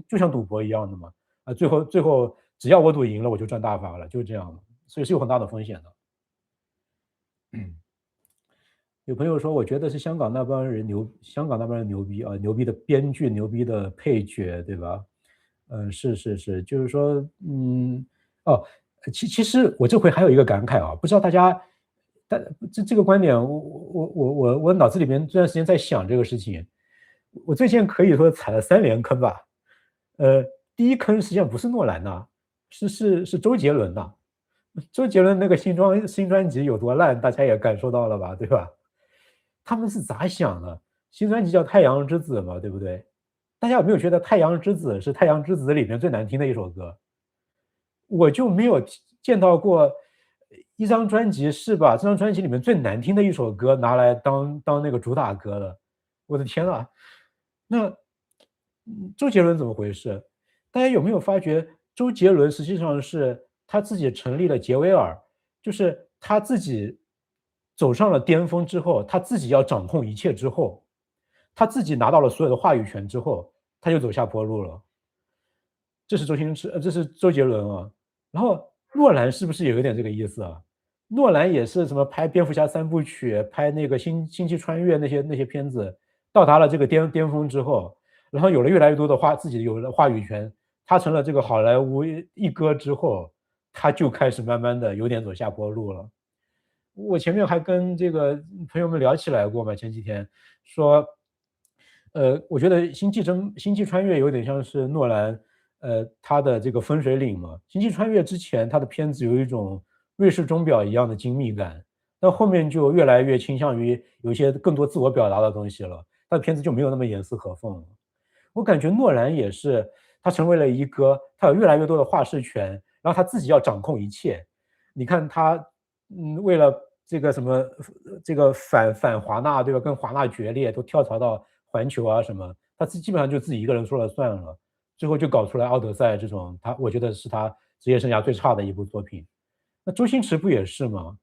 就像赌博一样的嘛。最后只要我赌赢了，我就赚大发了，就是这样的，所以是有很大的风险的。有朋友说，我觉得是香港那帮人牛逼啊，牛逼的编剧，牛逼的配角，对吧？是，就是说，哦，其实我这回还有一个感慨啊，不知道大家，但这个观点，我脑子里面这段时间在想这个事情，我最近可以说踩了3连坑吧。呃，第一坑实际上不是诺兰呐，是周杰伦呐。周杰伦那个新专辑有多烂，大家也感受到了吧，对吧？他们是咋想的？新专辑叫《太阳之子》嘛，对不对？大家有没有觉得《太阳之子》是《太阳之子》里面最难听的一首歌？我就没有见到过一张专辑是把这张专辑里面最难听的一首歌拿来当那个主打歌的。我的天啊！那周杰伦怎么回事？大家有没有发觉周杰伦实际上是他自己成立了杰维尔，就是他自己走上了巅峰之后，他自己要掌控一切之后，他自己拿到了所有的话语权之后，他就走下坡路了。这是这是周杰伦啊。然后诺兰是不是有一点这个意思啊？诺兰也是什么拍蝙蝠侠三部曲，拍那个星际穿越那些片子，到达了这个巅峰之后，然后有了越来越多的自己有了话语权，他成了这个好莱坞一哥之后，他就开始慢慢的有点走下坡路了。我前面还跟这个朋友们聊起来过嘛，前几天说，我觉得星际穿越有点像是诺兰，他的这个分水岭嘛。星际穿越之前，他的片子有一种瑞士钟表一样的精密感，到后面就越来越倾向于有一些更多自我表达的东西了，他的片子就没有那么严丝合缝了。我感觉诺兰也是，他成为了一个，他有越来越多的话事权，然后他自己要掌控一切。你看他，为了这个什么，这个反华纳，对吧？跟华纳决裂，都跳槽到环球啊什么，他基本上就自己一个人说了算了，最后就搞出来《奥德赛》这种，我觉得是他职业生涯最差的一部作品。那周星驰不也是吗？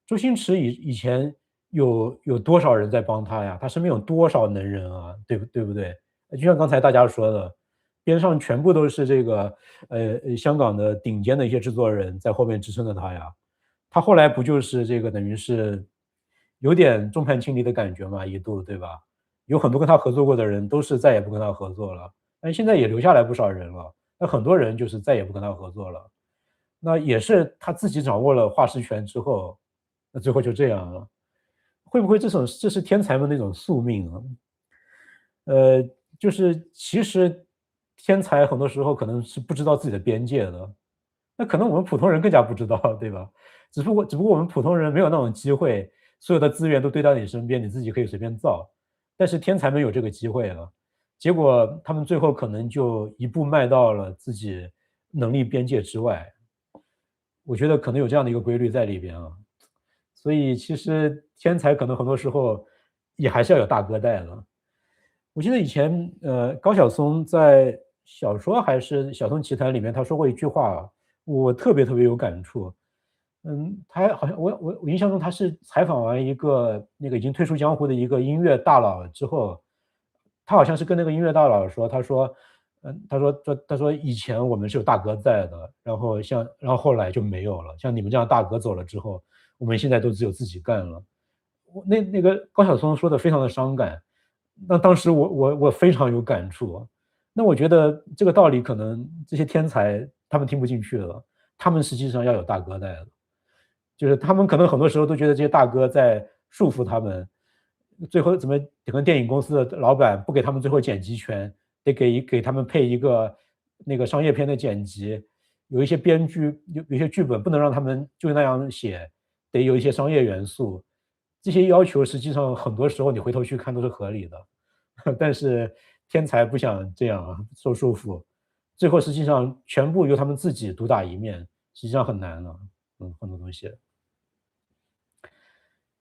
周星驰以前有多少人在帮他呀？他身边有多少能人啊？对不对？就像刚才大家说的，边上全部都是这个香港的顶尖的一些制作人在后面支撑着他呀。他后来不就是这个等于是有点众叛亲离的感觉嘛，一度对吧？有很多跟他合作过的人都是再也不跟他合作了，但现在也留下来不少人了。那很多人就是再也不跟他合作了，那也是他自己掌握了话事权之后，那最后就这样了。会不会这是天才们那种宿命啊？呃，就是其实天才很多时候可能是不知道自己的边界的，那可能我们普通人更加不知道，对吧？只不过我们普通人没有那种机会，所有的资源都堆到你身边，你自己可以随便造。但是天才们有这个机会了，结果他们最后可能就一步迈到了自己能力边界之外。我觉得可能有这样的一个规律在里边啊。所以其实天才可能很多时候也还是要有大哥带的。我记得以前高晓松在小说还是《小松奇谈》里面他说过一句话，我特别有感触。他好像我印象中他是采访完一个那个已经退出江湖的一个音乐大佬之后，他好像是跟那个音乐大佬说，他说以前我们是有大哥在的，然后后来就没有了，像你们这样大哥走了之后，我们现在都只有自己干了。那个高晓松说的非常的伤感，那当时我非常有感触。那我觉得这个道理可能这些天才他们听不进去了，他们实际上要有大哥在的，就是他们可能很多时候都觉得这些大哥在束缚他们，最后怎么可能电影公司的老板不给他们最后剪辑权，得给他们配一个那个商业片的剪辑，有一些编剧有一些剧本不能让他们就那样写，得有一些商业元素。这些要求实际上很多时候你回头去看都是合理的，但是天才不想这样啊，受束缚，最后实际上全部由他们自己独打一面，实际上很难了。很多东西。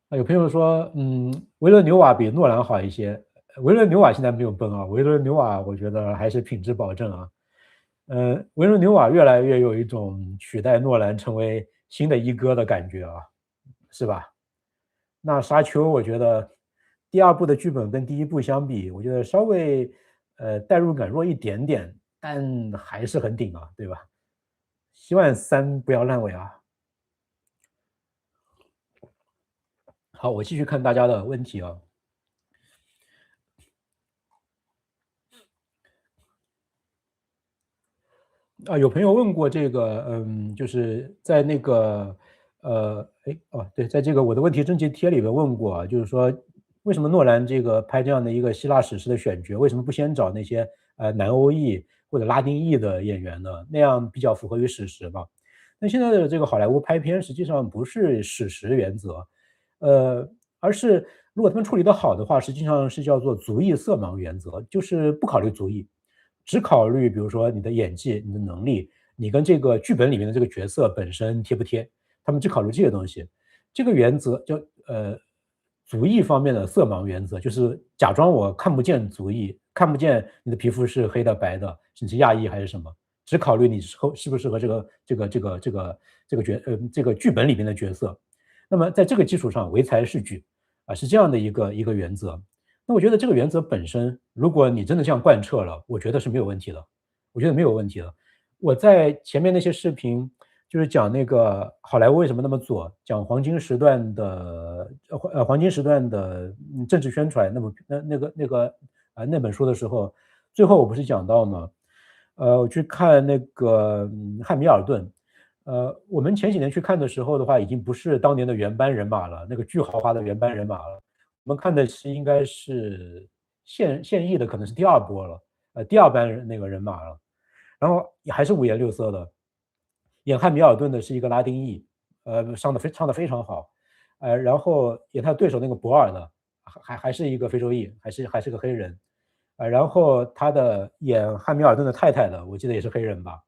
有朋友说，维伦纽瓦比诺兰好一些。维伦纽瓦现在没有崩啊，维伦纽瓦我觉得还是品质保证啊。维伦纽瓦越来越有一种取代诺兰成为新的一哥的感觉啊，是吧？那沙丘我觉得第二部的剧本跟第一部相比，我觉得稍微代入感弱一点点，但还是很顶啊，对吧？希望三不要烂尾啊。好，我继续看大家的问题啊。有朋友问过这个，就是在那个，对，在这个我的问题征集贴里面问过啊，就是说为什么诺兰这个拍这样的一个希腊史诗的选角，为什么不先找那些南欧裔或者拉丁裔的演员呢？那样比较符合于史实嘛。那现在的这个好莱坞拍片实际上不是史实原则，而是如果他们处理得好的话，实际上是叫做族裔色盲原则，就是不考虑族裔。只考虑比如说你的演技、你的能力，你跟这个剧本里面的这个角色本身贴不贴，他们只考虑这些东西。这个原则叫族裔方面的色盲原则，就是假装我看不见族裔，看不见你的皮肤是黑的、白的，你是亚裔还是什么，只考虑你适不适合这个剧本里面的角色。那么在这个基础上唯才是举啊，是这样的一个原则。那我觉得这个原则本身，如果你真的这样贯彻了，我觉得是没有问题的，我觉得没有问题的。我在前面那些视频就是讲那个好莱坞为什么那么左，讲黄金时段的政治宣传那本书的时候，最后我不是讲到吗？我去看那个汉密尔顿，我们前几年去看的时候的话，已经不是当年的原班人马了，那个巨豪华的原班人马了。我们看的是应该是现役的，可能是第二波了，第二班那个人马了。然后也还是五颜六色的。演汉密尔顿的是一个拉丁裔，唱得非常好，然后演他对手那个博尔的还是一个非洲裔，还是个黑人，然后他的演汉密尔顿的太太的，我记得也是黑人吧，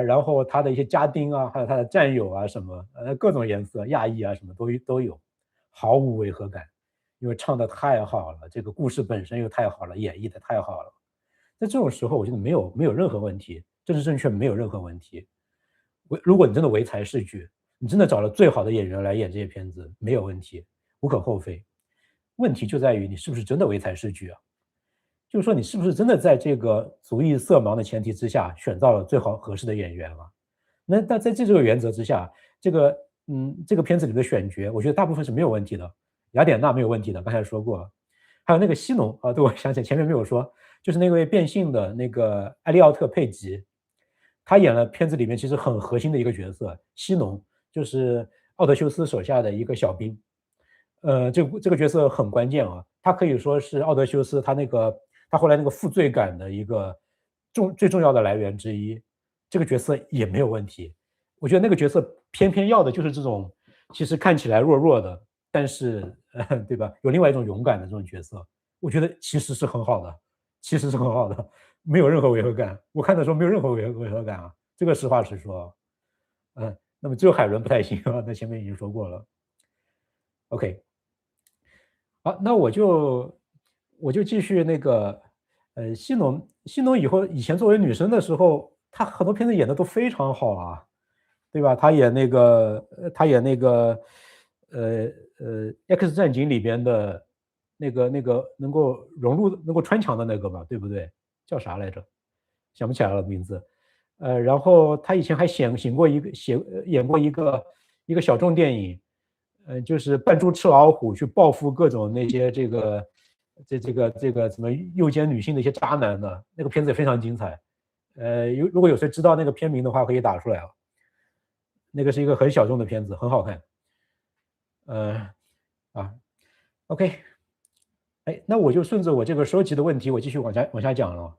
然后他的一些家丁啊，还有他的战友啊什么，各种颜色，亚裔啊什么都有，毫无违和感，因为唱得太好了，这个故事本身又太好了，演绎的太好了。在这种时候，我觉得没有任何问题，政治正确没有任何问题。如果你真的唯才是举，你真的找了最好的演员来演这些片子，没有问题，无可厚非。问题就在于你是不是真的唯才是举啊？就是说你是不是真的在这个足艺色盲的前提之下选到了最好合适的演员啊？那在这个原则之下，这个片子里的选角，我觉得大部分是没有问题的。雅典娜没有问题的，刚才说过，还有那个西农啊，对，我想起来前面没有说，就是那位变性的那个艾利奥特·佩吉，他演了片子里面其实很核心的一个角色，西农，就是奥德修斯手下的一个小兵。这个角色很关键啊，他可以说是奥德修斯他后来那个负罪感的一个最重要的来源之一。这个角色也没有问题，我觉得那个角色偏偏要的就是这种其实看起来弱弱的，但是对吧，有另外一种勇敢的这种角色，我觉得其实是很好的，其实是很好的，没有任何违和感。我看的时候没有任何违和感啊，这个实话实说。那么只有海伦不太行啊，那前面已经说过了。OK，好，那我就继续那个，西农以前作为女生的时候，她很多片子演的都非常好啊，对吧？她演那个，X 战警里边的那个能够穿墙的那个吧，对不对？叫啥来着？想不起来了名字。然后她以前还演过一个小众电影，就是扮猪吃老虎去报复各种那些这个什么诱奸女性的一些渣男的那个片子也非常精彩。如果有谁知道那个片名的话，可以打出来啊。那个是一个很小众的片子，很好看。啊，OK，哎，那我就顺着我这个收集的问题，我继续往下讲了。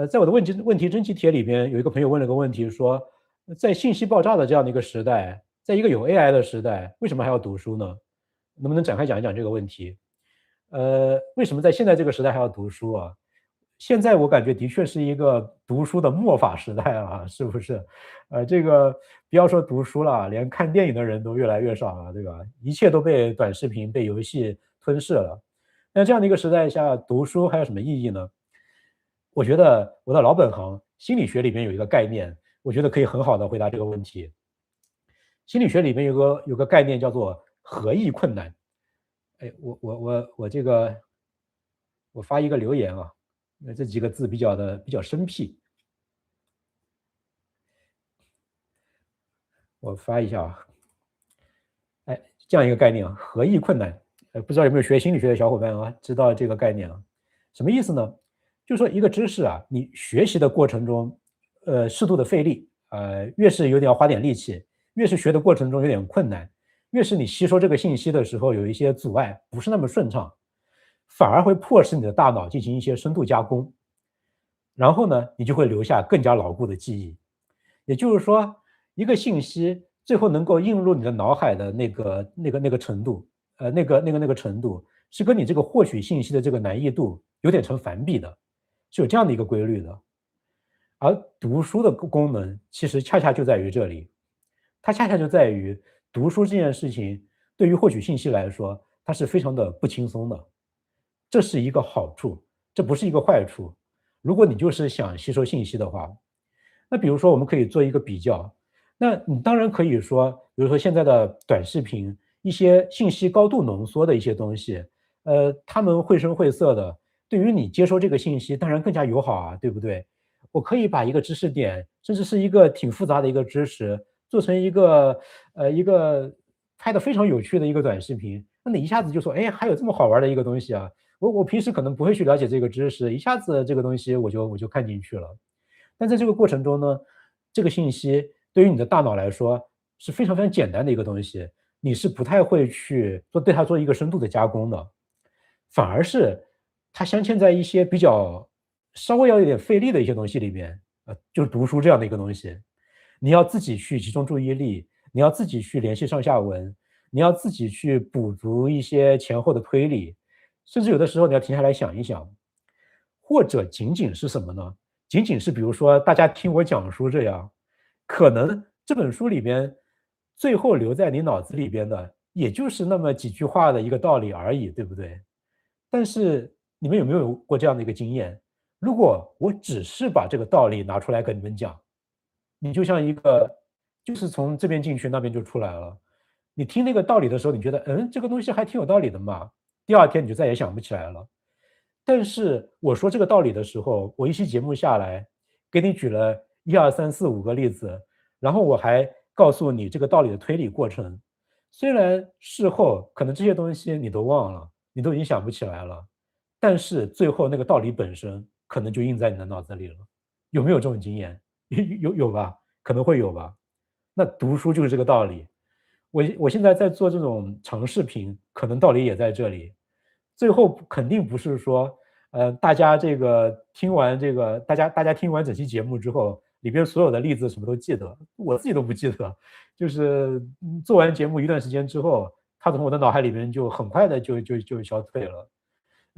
在我的问题征集帖里边，有一个朋友问了个问题，说，在信息爆炸的这样的一个时代，在一个有 AI 的时代，为什么还要读书呢？能不能展开讲一讲这个问题？为什么在现在这个时代还要读书啊？现在我感觉的确是一个读书的末法时代啊，是不是？这个不要说读书了，连看电影的人都越来越少了，对吧？一切都被短视频、被游戏吞噬了。那这样的一个时代下，读书还有什么意义呢？我觉得我的老本行心理学里面有一个概念，我觉得可以很好的回答这个问题。心理学里面有个概念叫做合意困难。哎，我这个我发一个留言啊，这几个字比较生僻，我发一下啊。哎，这样一个概念啊，合意困难。不知道有没有学心理学的小伙伴啊，知道这个概念啊？什么意思呢？就是说一个知识啊，你学习的过程中，适度的费力，越是有点要花点力气，越是学的过程中有点困难，越是你吸收这个信息的时候有一些阻碍，不是那么顺畅，反而会迫使你的大脑进行一些深度加工，然后呢，你就会留下更加牢固的记忆。也就是说，一个信息最后能够映入你的脑海的那个程度，那个程度，是跟你这个获取信息的这个难易度有点成反比的，是有这样的一个规律的。而读书的功能其实恰恰就在于这里，它恰恰就在于读书这件事情对于获取信息来说，它是非常的不轻松的，这是一个好处，这不是一个坏处。如果你就是想吸收信息的话，那比如说我们可以做一个比较，那你当然可以说，比如说现在的短视频，一些信息高度浓缩的一些东西，他们绘声绘色的，对于你接收这个信息当然更加友好啊，对不对？我可以把一个知识点，甚至是一个挺复杂的一个知识，做成一个拍的非常有趣的一个短视频，那你一下子就说，哎，还有这么好玩的一个东西啊！我平时可能不会去了解这个知识，一下子这个东西我就看进去了。但在这个过程中呢，这个信息对于你的大脑来说是非常非常简单的一个东西，你是不太会去对它做一个深度的加工的，反而是它镶嵌在一些比较稍微要有点费力的一些东西里边，就是读书这样的一个东西，你要自己去集中注意力，你要自己去联系上下文，你要自己去补足一些前后的推理，甚至有的时候你要停下来想一想，或者仅仅是什么呢？仅仅是比如说大家听我讲述这样，可能这本书里边最后留在你脑子里边的，也就是那么几句话的一个道理而已，对不对？但是你们有没有过这样的一个经验？如果我只是把这个道理拿出来跟你们讲，你就像一个就是从这边进去，那边就出来了。你听那个道理的时候，你觉得这个东西还挺有道理的嘛，第二天你就再也想不起来了。但是我说这个道理的时候，我一期节目下来，给你举了1、2、3、4、5个例子，然后我还告诉你这个道理的推理过程。虽然事后可能这些东西你都忘了，你都已经想不起来了，但是最后那个道理本身可能就印在你的脑子里了。有没有这种经验？有吧？可能会有吧。那读书就是这个道理。我现在在做这种长视频，可能道理也在这里。最后肯定不是说，大家这个听完这个，大家听完整期节目之后，里边所有的例子什么都记得，我自己都不记得。就是做完节目一段时间之后，它从我的脑海里面就很快的就消退了。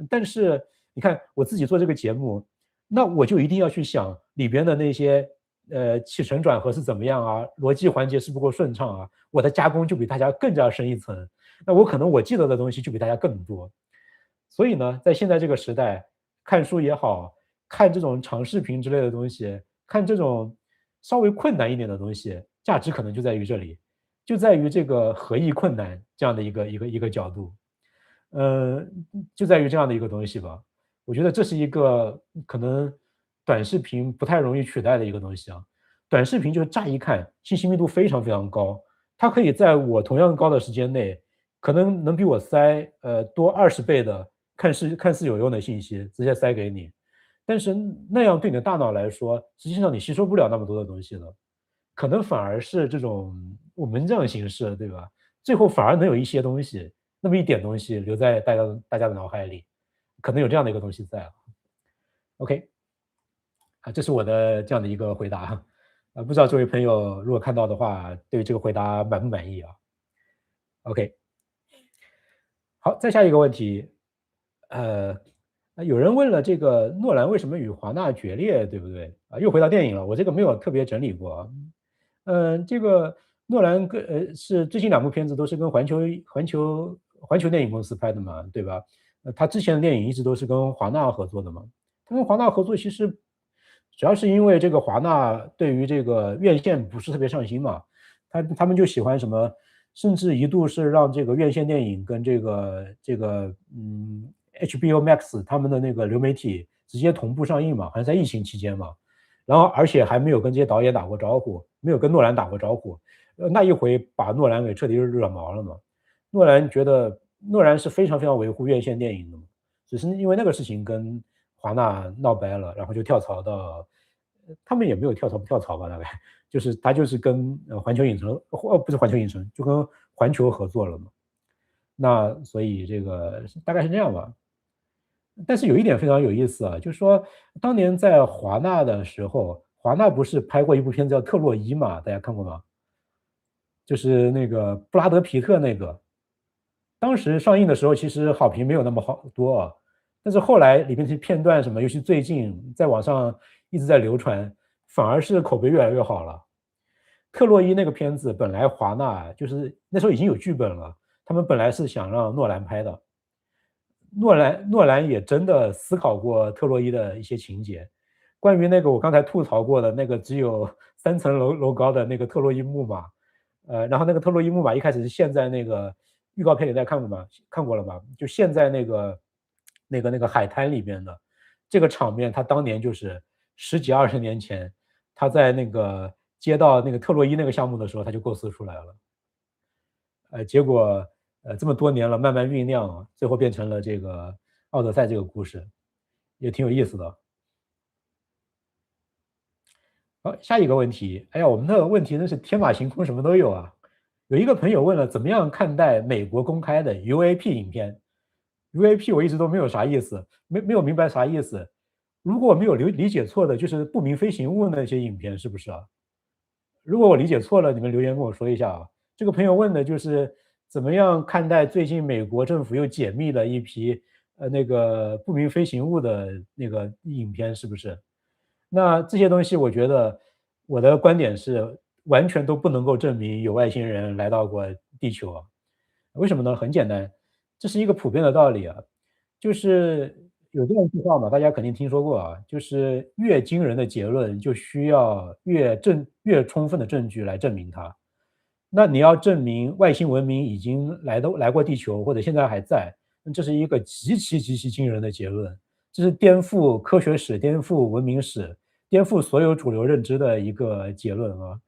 但是你看我自己做这个节目，那我就一定要去想里边的那些起承转合是怎么样啊，逻辑环节是不够顺畅啊，我的加工就比大家更加深一层，那我可能我记得的东西就比大家更多。所以呢，在现在这个时代，看书也好，看这种长视频之类的东西，看这种稍微困难一点的东西，价值可能就在于这里，就在于这个合意困难这样的一个角度，呃，就在于这样的一个东西吧。我觉得这是一个可能短视频不太容易取代的一个东西啊。短视频就是乍一看信息密度非常非常高，它可以在我同样高的时间内，可能能比我塞多20倍的看似有用的信息直接塞给你，但是那样对你的大脑来说，实际上你吸收不了那么多的东西的，可能反而是这种我们这样形式，对吧？最后反而能有一些东西，那么一点东西留在大家的脑海里，可能有这样的一个东西在。OK，这是我的这样的一个回答。不知道这位朋友如果看到的话，对这个回答满不满意啊？OK，好，再下一个问题，呃，有人问了这个诺兰为什么与华纳决裂，对不对？又回到电影了，我这个没有特别整理过。这个诺兰是最近2部片子都是跟环球电影公司拍的嘛，对吧？他之前的电影一直都是跟华纳合作的嘛。他跟华纳合作其实主要是因为这个华纳对于这个院线不是特别上心嘛，他们就喜欢什么，甚至一度是让这个院线电影跟HBO Max 他们的那个流媒体直接同步上映嘛，好像在疫情期间嘛，然后而且还没有跟这些导演打过招呼，没有跟诺兰打过招呼，那一回把诺兰给彻底惹毛了嘛。诺兰是非常非常维护院线电影的嘛，只是因为那个事情跟华纳闹掰了，然后就跳槽到，他们也没有跳槽不跳槽吧，大概就是他就是跟环球影城，不是环球影城，就跟环球合作了嘛。那所以这个大概是这样吧。但是有一点非常有意思啊，就是说当年在华纳的时候，华纳不是拍过一部片子叫《特洛伊》嘛，大家看过吗？就是那个布拉德皮特那个，当时上映的时候其实好评没有那么好多啊，但是后来里面的片段什么，尤其最近在网上一直在流传，反而是口碑越来越好了。特洛伊那个片子本来华纳就是那时候已经有剧本了，他们本来是想让诺兰拍的，诺兰也真的思考过特洛伊的一些情节，关于那个我刚才吐槽过的那个只有3层楼高的那个特洛伊木马，然后那个特洛伊木马一开始是陷在那个预告片里大家看过吗？看过了吧？就陷在那个海滩里边的这个场面，他当年就是十几20年前，他在那个接到那个特洛伊那个项目的时候，他就构思出来了。结果这么多年了，慢慢酝酿，最后变成了这个《奥德赛》这个故事，也挺有意思的。好，下一个问题，哎呀，我们的问题真是天马行空，什么都有啊。有一个朋友问了，怎么样看待美国公开的 UAP 影片？UAP 我一直都没有啥意思，没有明白啥意思。如果我没有理解错的，就是不明飞行物那些影片，是不是啊？如果我理解错了，你们留言跟我说一下啊。这个朋友问的就是怎么样看待最近美国政府又解密了一批那个不明飞行物的那个影片，是不是？那这些东西，我觉得我的观点是完全都不能够证明有外星人来到过地球啊。为什么呢？很简单，这是一个普遍的道理啊，就是有这样一句话嘛，大家肯定听说过啊，就是越惊人的结论就需要越充分的证据来证明它。那你要证明外星文明已经来过地球，或者现在还在，那这是一个极其惊人的结论，这是颠覆科学史、颠覆文明史、颠覆所有主流认知的一个结论啊。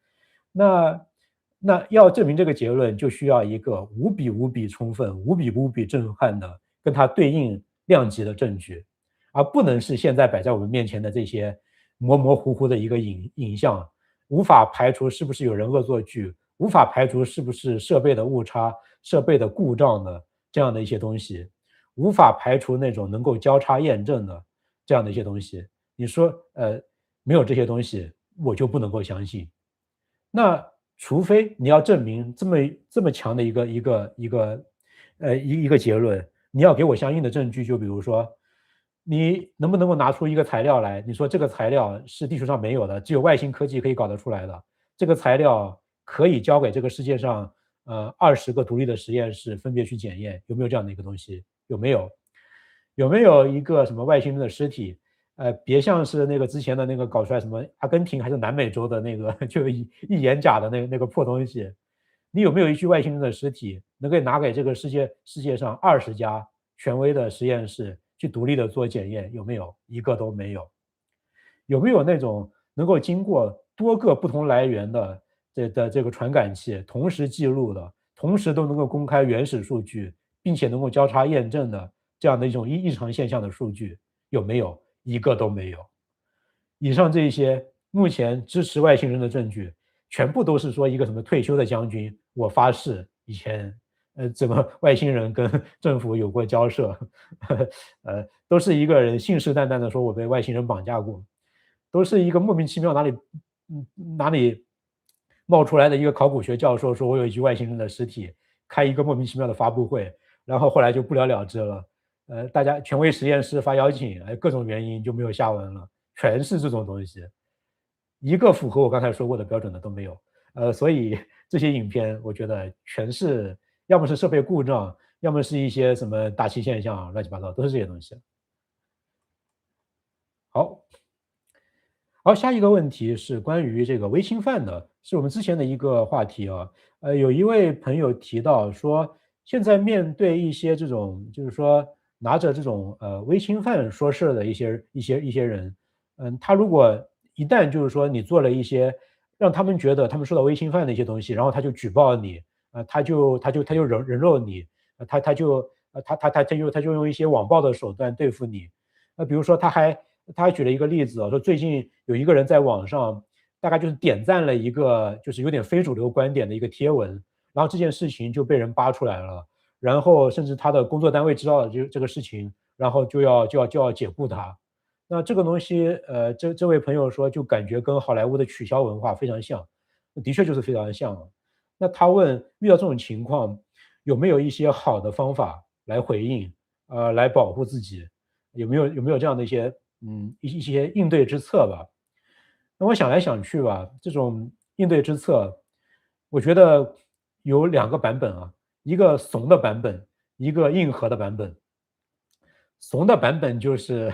那要证明这个结论，就需要一个无比充分、无比震撼的跟它对应量级的证据，而不能是现在摆在我们面前的这些模糊的一个影像，无法排除是不是有人恶作剧，无法排除是不是设备的误差、设备的故障的这样的一些东西，无法排除那种能够交叉验证的这样的一些东西。你说没有这些东西，我就不能够相信。那除非你要证明这么强的一个结论，你要给我相应的证据，就比如说，你能不能够拿出一个材料来？你说这个材料是地球上没有的，只有外星科技可以搞得出来的，这个材料可以交给这个世界上20个独立的实验室分别去检验，有没有这样的一个东西？有没有？有没有一个什么外星人的尸体？别像是那个之前的那个搞出来什么阿根廷还是南美洲的那个就一眼假的那个破东西，你有没有一具外星人的尸体能够拿给这个世界上20家权威的实验室去独立的做检验？有没有？一个都没有。有没有那种能够经过多个不同来源的这个传感器同时记录的，同时都能够公开原始数据，并且能够交叉验证的这样的一种异常现象的数据？有没有？一个都没有。以上这些目前支持外星人的证据，全部都是说一个什么退休的将军，我发誓以前怎么外星人跟政府有过交涉，都是一个人信誓旦旦的说我被外星人绑架过，都是一个莫名其妙哪里冒出来的一个考古学教授说我有一具外星人的尸体，开一个莫名其妙的发布会，然后后来就不了了之了。大家权威实验室发邀请，各种原因就没有下文了，全是这种东西，一个符合我刚才说过的标准的都没有。所以这些影片我觉得全是要么是设备故障，要么是一些什么大气现象，乱七八糟都是这些东西。好，好，下一个问题是关于这个微侵犯的，是我们之前的一个话题啊。有一位朋友提到说，现在面对一些这种，就是说拿着这种微侵犯说事的一些人，他如果一旦就是说你做了一些让他们觉得他们受到微侵犯的一些东西，然后他就举报你，他就人肉你，他就用一些网暴的手段对付你，比如说他还举了一个例子啊，说最近有一个人在网上大概就是点赞了一个就是有点非主流观点的一个贴文，然后这件事情就被人扒出来了，然后甚至他的工作单位知道了这个事情，然后就要解雇他。那这个东西，这位朋友说就感觉跟好莱坞的取消文化非常像，的确就是非常像。那他问遇到这种情况有没有一些好的方法来回应，来保护自己，有没有这样的一些应对之策吧？那我想来想去吧，这种应对之策，我觉得有2个版本啊，一个怂的版本，一个硬核的版本。怂的版本就是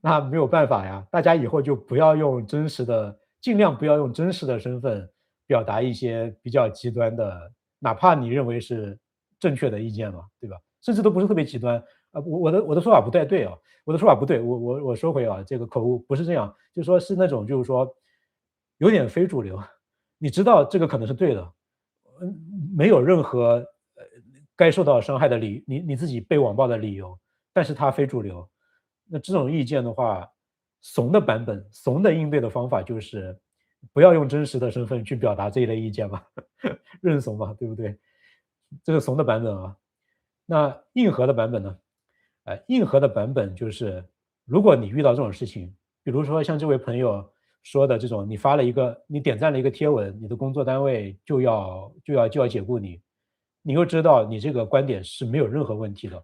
那没有办法呀，大家以后就不要用真实的，尽量不要用真实的身份表达一些比较极端的，哪怕你认为是正确的意见嘛，对吧？甚至都不是特别极端。我的说法不太对啊，我的说法不对，我说回啊，这个口误不是这样，就是说是那种就是说有点非主流，你知道这个可能是对的，嗯，没有任何该受到伤害的你自己被网暴的理由，但是它非主流，那这种意见的话，怂的版本，怂的应对的方法就是不要用真实的身份去表达这一类意见嘛，认怂嘛，对不对？这是怂的版本啊。那硬核的版本呢？硬核的版本就是，如果你遇到这种事情，比如说像这位朋友说的这种，你点赞了一个贴文，你的工作单位就要解雇你，你又知道你这个观点是没有任何问题的，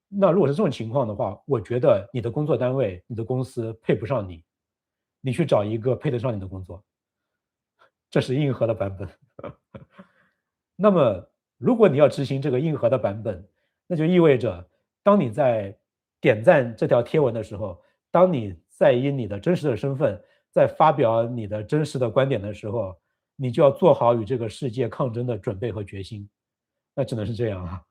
那如果是这种情况的话，我觉得你的工作单位、你的公司配不上你，你去找一个配得上你的工作，这是硬核的版本。那么，如果你要执行这个硬核的版本，那就意味着，当你在点赞这条贴文的时候，当你在以你的真实的身份在发表你的真实的观点的时候，你就要做好与这个世界抗争的准备和决心。那只能是这样啊，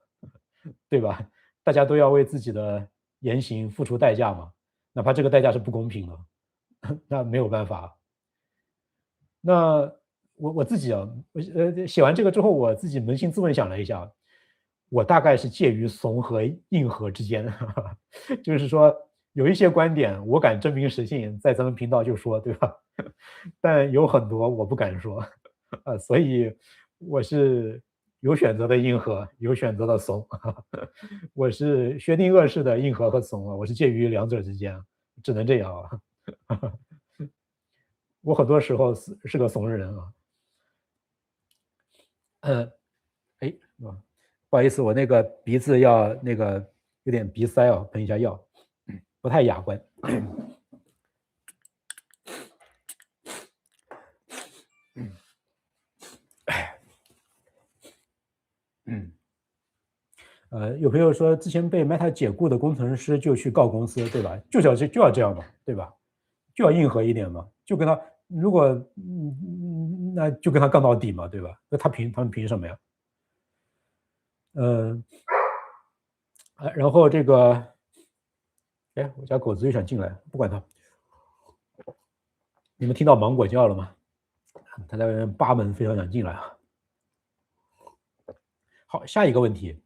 对吧？大家都要为自己的言行付出代价嘛，哪怕这个代价是不公平的，那没有办法。那我自己啊，写完这个之后，我自己扪心自问想了一下，我大概是介于怂和硬核之间，就是说有一些观点我敢真名实姓，在咱们频道就说，对吧？但有很多我不敢说，所以我是有选择的硬核，有选择的怂，我是薛定谔式的硬核和怂啊，我是介于两者之间，只能这样啊。我很多时候是个怂人啊。呃，哎，不好意思，我那个鼻子要那个有点鼻塞哦，喷一下药，不太雅观。嗯，有朋友说之前被 Meta 解雇的工程师就去告公司，对吧？就要这样嘛，对吧？就要硬核一点嘛，就跟他如果那就跟他杠到底嘛，对吧？那他们凭什么呀？呃，然后这个，哎，我家狗子又想进来，不管它。你们听到芒果叫了吗？它在外面扒门，非常想进来啊。好，下一个问题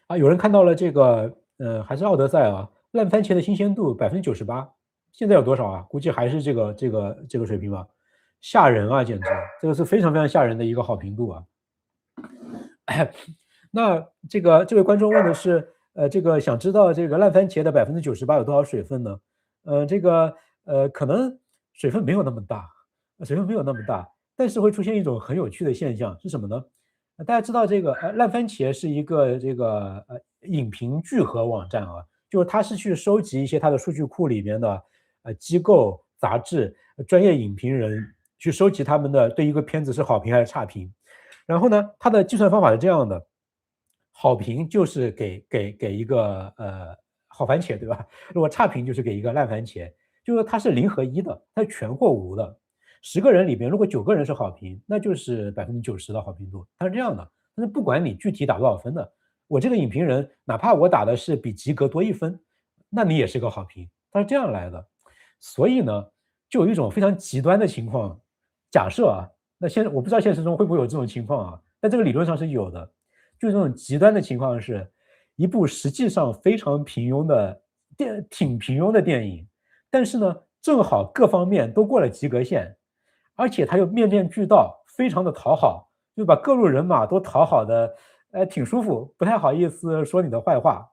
啊，有人看到了这个，还是奥德赛啊，烂番茄的新鲜度98%，现在有多少啊？估计还是这个水平吧，吓人啊，简直，这个是非常非常吓人的一个好评度啊。那这位观众问的是，这个想知道这个烂番茄的98%有多少水分呢？这个可能水分没有那么大，水分没有那么大，但是会出现一种很有趣的现象是什么呢？大家知道这个烂番茄是一个这个影评聚合网站啊，就是它是去收集一些它的数据库里面的机构、杂志、专业影评人去收集他们的对一个片子是好评还是差评。然后呢，它的计算方法是这样的：好评就是给一个好番茄，对吧？如果差评就是给一个烂番茄，就是它是零和一的，它是全或无的。10个人里边，如果9个人是好评，那就是90%的好评度，它是这样的。但是不管你具体打多少分的，我这个影评人，哪怕我打的是比及格多1分，那你也是个好评，它是这样来的。所以呢，就有一种非常极端的情况，假设啊，那我不知道现实中会不会有这种情况啊，但这个理论上是有的。就这种极端的情况是，一部实际上非常平庸的挺平庸的电影，但是呢，正好各方面都过了及格线，而且它又面面俱到，非常的讨好，就把各路人马都讨好的，挺舒服，不太好意思说你的坏话。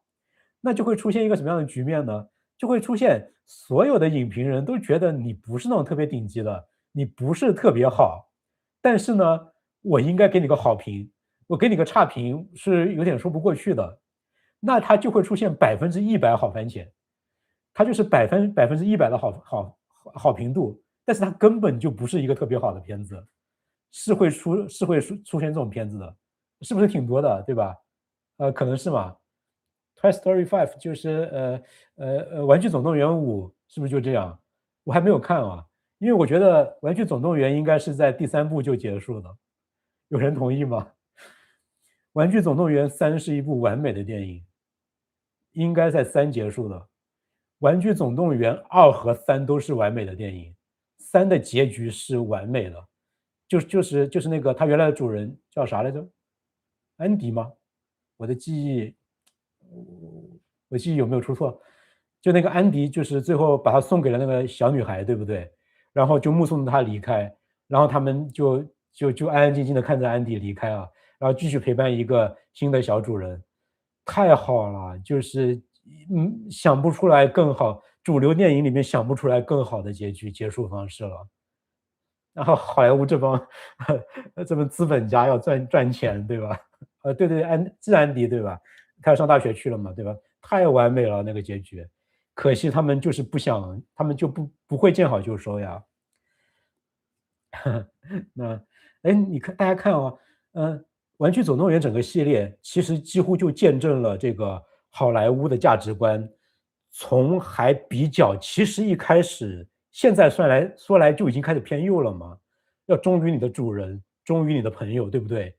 那就会出现一个什么样的局面呢？就会出现所有的影评人都觉得你不是那种特别顶级的，你不是特别好，但是呢，我应该给你个好评，我给你个差评是有点说不过去的，那它就会出现100%好番茄，它就是100%的好评度，但是它根本就不是一个特别好的片子，是会出现这种片子的，是不是挺多的，对吧？可能是嘛。Toy Story 5就是玩具总动员5是不是就这样？我还没有看啊，因为我觉得玩具总动员应该是在第3部就结束的，有人同意吗？玩具总动员3是一部完美的电影，应该在3结束的。玩具总动员2和3都是完美的电影，3的结局是完美的，就是那个他原来的主人叫啥来着？安迪吗？我的记忆，我记忆有没有出错？就那个安迪，就是最后把他送给了那个小女孩，对不对？然后就目送他离开，然后他们就安安静静的看着安迪离开啊，然后继续陪伴一个新的小主人，太好了，就是想不出来更好，主流电影里面想不出来更好的结束方式了。然后好莱坞这帮这帮资本家要赚钱，对吧？对对，安迪对吧？他要上大学去了嘛，对吧？太完美了那个结局，可惜他们就是不想，他们就不会见好就收呀。那，哎，你看大家看哦，玩具总动员整个系列其实几乎就见证了这个好莱坞的价值观，从还比较其实一开始现在说来就已经开始偏右了嘛，要忠于你的主人，忠于你的朋友，对不对？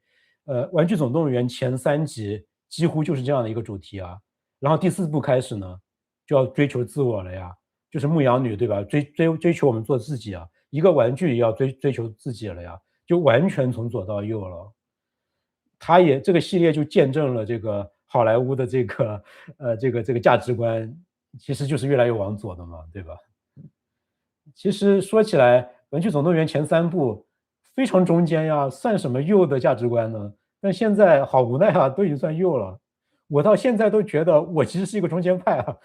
玩具总动员前3集几乎就是这样的一个主题啊，然后第4部开始呢，就要追求自我了呀，就是牧羊女对吧？追求我们做自己啊，一个玩具也要追求自己了呀，就完全从左到右了。它也这个系列就见证了这个好莱坞的这个价值观，其实就是越来越往左的嘛，对吧？其实说起来，《玩具总动员》前3部非常中间呀，算什么右的价值观呢？但现在好无奈啊，都已经算右了。我到现在都觉得我其实是一个中间派啊，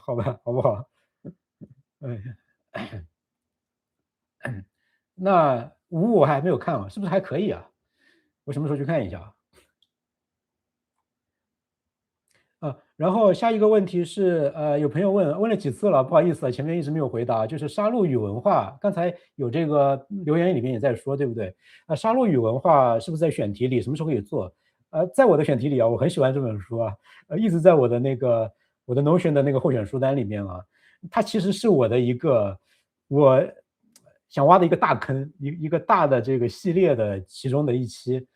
好吧，好不好？哎，那五我还没有看啊，是不是还可以啊？我什么时候去看一下？然后下一个问题是，有朋友问了几次了，不好意思啊，前面一直没有回答，就是杀戮与文化，刚才有这个留言里面也在说，对不对？杀戮与文化是不是在选题里？什么时候可以做？在我的选题里啊，我很喜欢这本书啊，一直在我的我的 Notion 的那个候选书单里面啊，它其实是我的一个我想挖的一个大坑，一个大的这个系列的其中的一期。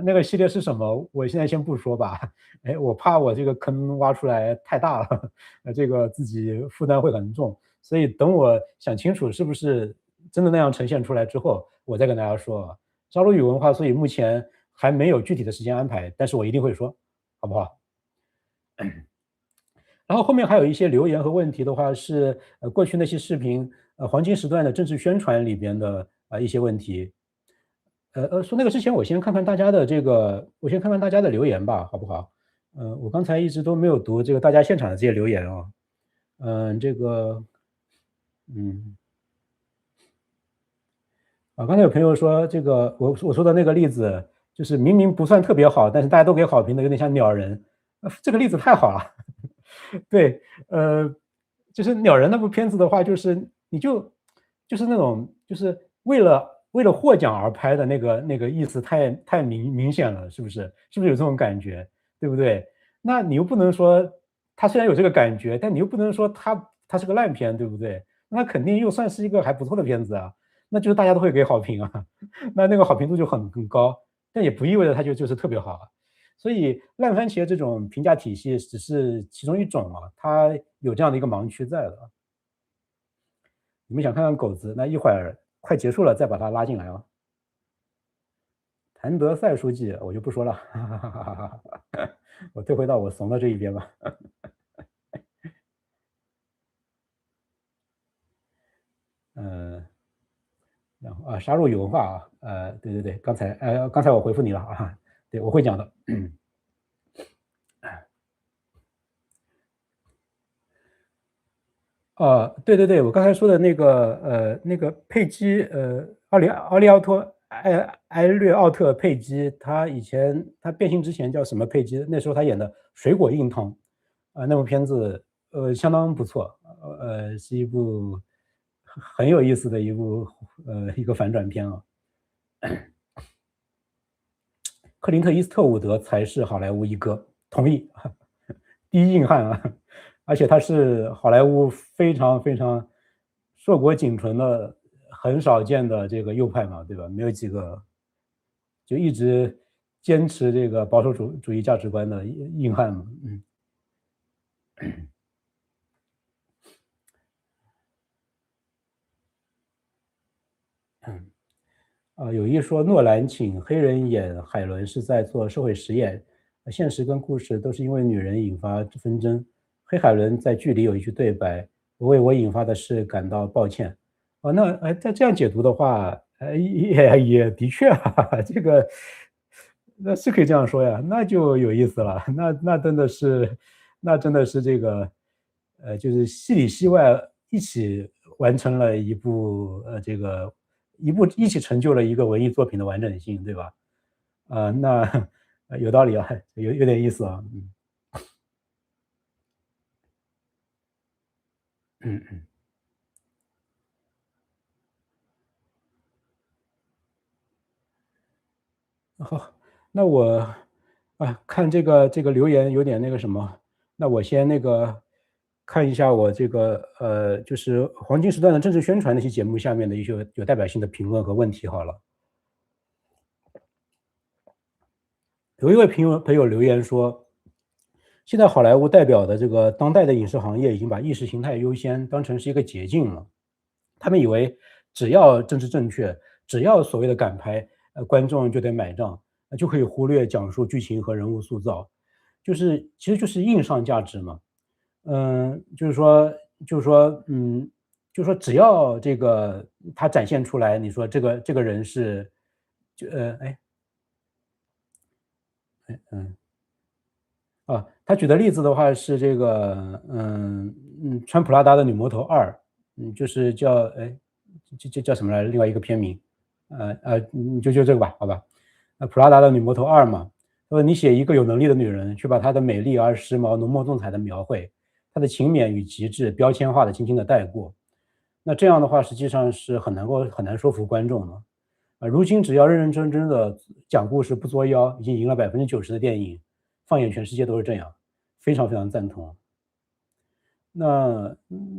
那个系列是什么？我现在先不说吧，哎，我怕我这个坑挖出来太大了，这个自己负担会很重，所以等我想清楚是不是真的那样呈现出来之后，我再跟大家说。杀戮语文化，所以目前还没有具体的时间安排，但是我一定会说，好不好？然后后面还有一些留言和问题的话是，过去那些视频，黄金时段的政治宣传里边的一些问题。说那个之前我先看看大家的我先看看大家的留言吧，好不好？我刚才一直都没有读这个大家现场的这些留言啊。这个，嗯，刚才有朋友说这个我说的那个例子，就是明明不算特别好，但是大家都给好评的，有点像鸟人，这个例子太好了。对，就是鸟人那部片子的话，就是就是那种就是为了获奖而拍的那个意思太明显了，是不是？是不是有这种感觉？对不对？那你又不能说他虽然有这个感觉，但你又不能说他是个烂片，对不对？那肯定又算是一个还不错的片子啊，那就是大家都会给好评啊，那个好评度就很高，但也不意味着它就是特别好啊。所以烂番茄这种评价体系只是其中一种啊，它有这样的一个盲区在的。你们想看看狗子，那一会儿快结束了再把它拉进来啊。谭德赛书记我就不说了，我退回到我怂的这一边吧。嗯，然后杀戮与文化啊，对对对，刚才我回复你了啊，对我会讲的。对对对，我刚才说的那个佩姬，奥利奥托埃略奥特佩姬，他以前他变性之前叫什么佩姬？那时候他演的《水果硬糖》那部片子相当不错，是一部很有意思的一个反转片啊。克林特·伊斯特伍德才是好莱坞一哥，同意。第一硬汉啊，而且他是好莱坞非常非常硕果仅存的、很少见的这个右派嘛，对吧？没有几个，就一直坚持这个保守主义价值观的硬汉嘛，嗯。有一说诺兰请黑人演海伦是在做社会实验，现实跟故事都是因为女人引发纷争。黑海伦在剧里有一句对白：“我为我引发的事感到抱歉。”那在这样解读的话，也的确啊，这个那是可以这样说呀，那就有意思了，那真的是这个，就是戏里戏外一起完成了一部这个一起成就了一个文艺作品的完整性，对吧？那有道理啊，有点意思啊，嗯。好，那我看这个留言有点那个什么，那我先那个看一下我这个就是黄金时段的政治宣传那些节目下面的一些有代表性的评论和问题好了。有一位朋友留言说，现在好莱坞代表的这个当代的影视行业已经把意识形态优先当成是一个捷径了。他们以为只要政治正确，只要所谓的敢拍，观众就得买账，就可以忽略讲述剧情和人物塑造，其实就是硬上价值嘛。就是说就是说嗯，就是说只要这个他展现出来，你说这个人是就嗯。他举的例子的话是这个，穿普拉达的女魔头二，就是叫这叫什么来着？另外一个片名，就这个吧，好吧。普拉达的女魔头二嘛，说你写一个有能力的女人，去把她的美丽而时髦、浓墨重彩的描绘，她的勤勉与极致标签化的轻轻的带过，那这样的话实际上是很难说服观众的。如今只要认认真真的讲故事不作妖，已经赢了90%的电影，放眼全世界都是这样，非常非常赞同。那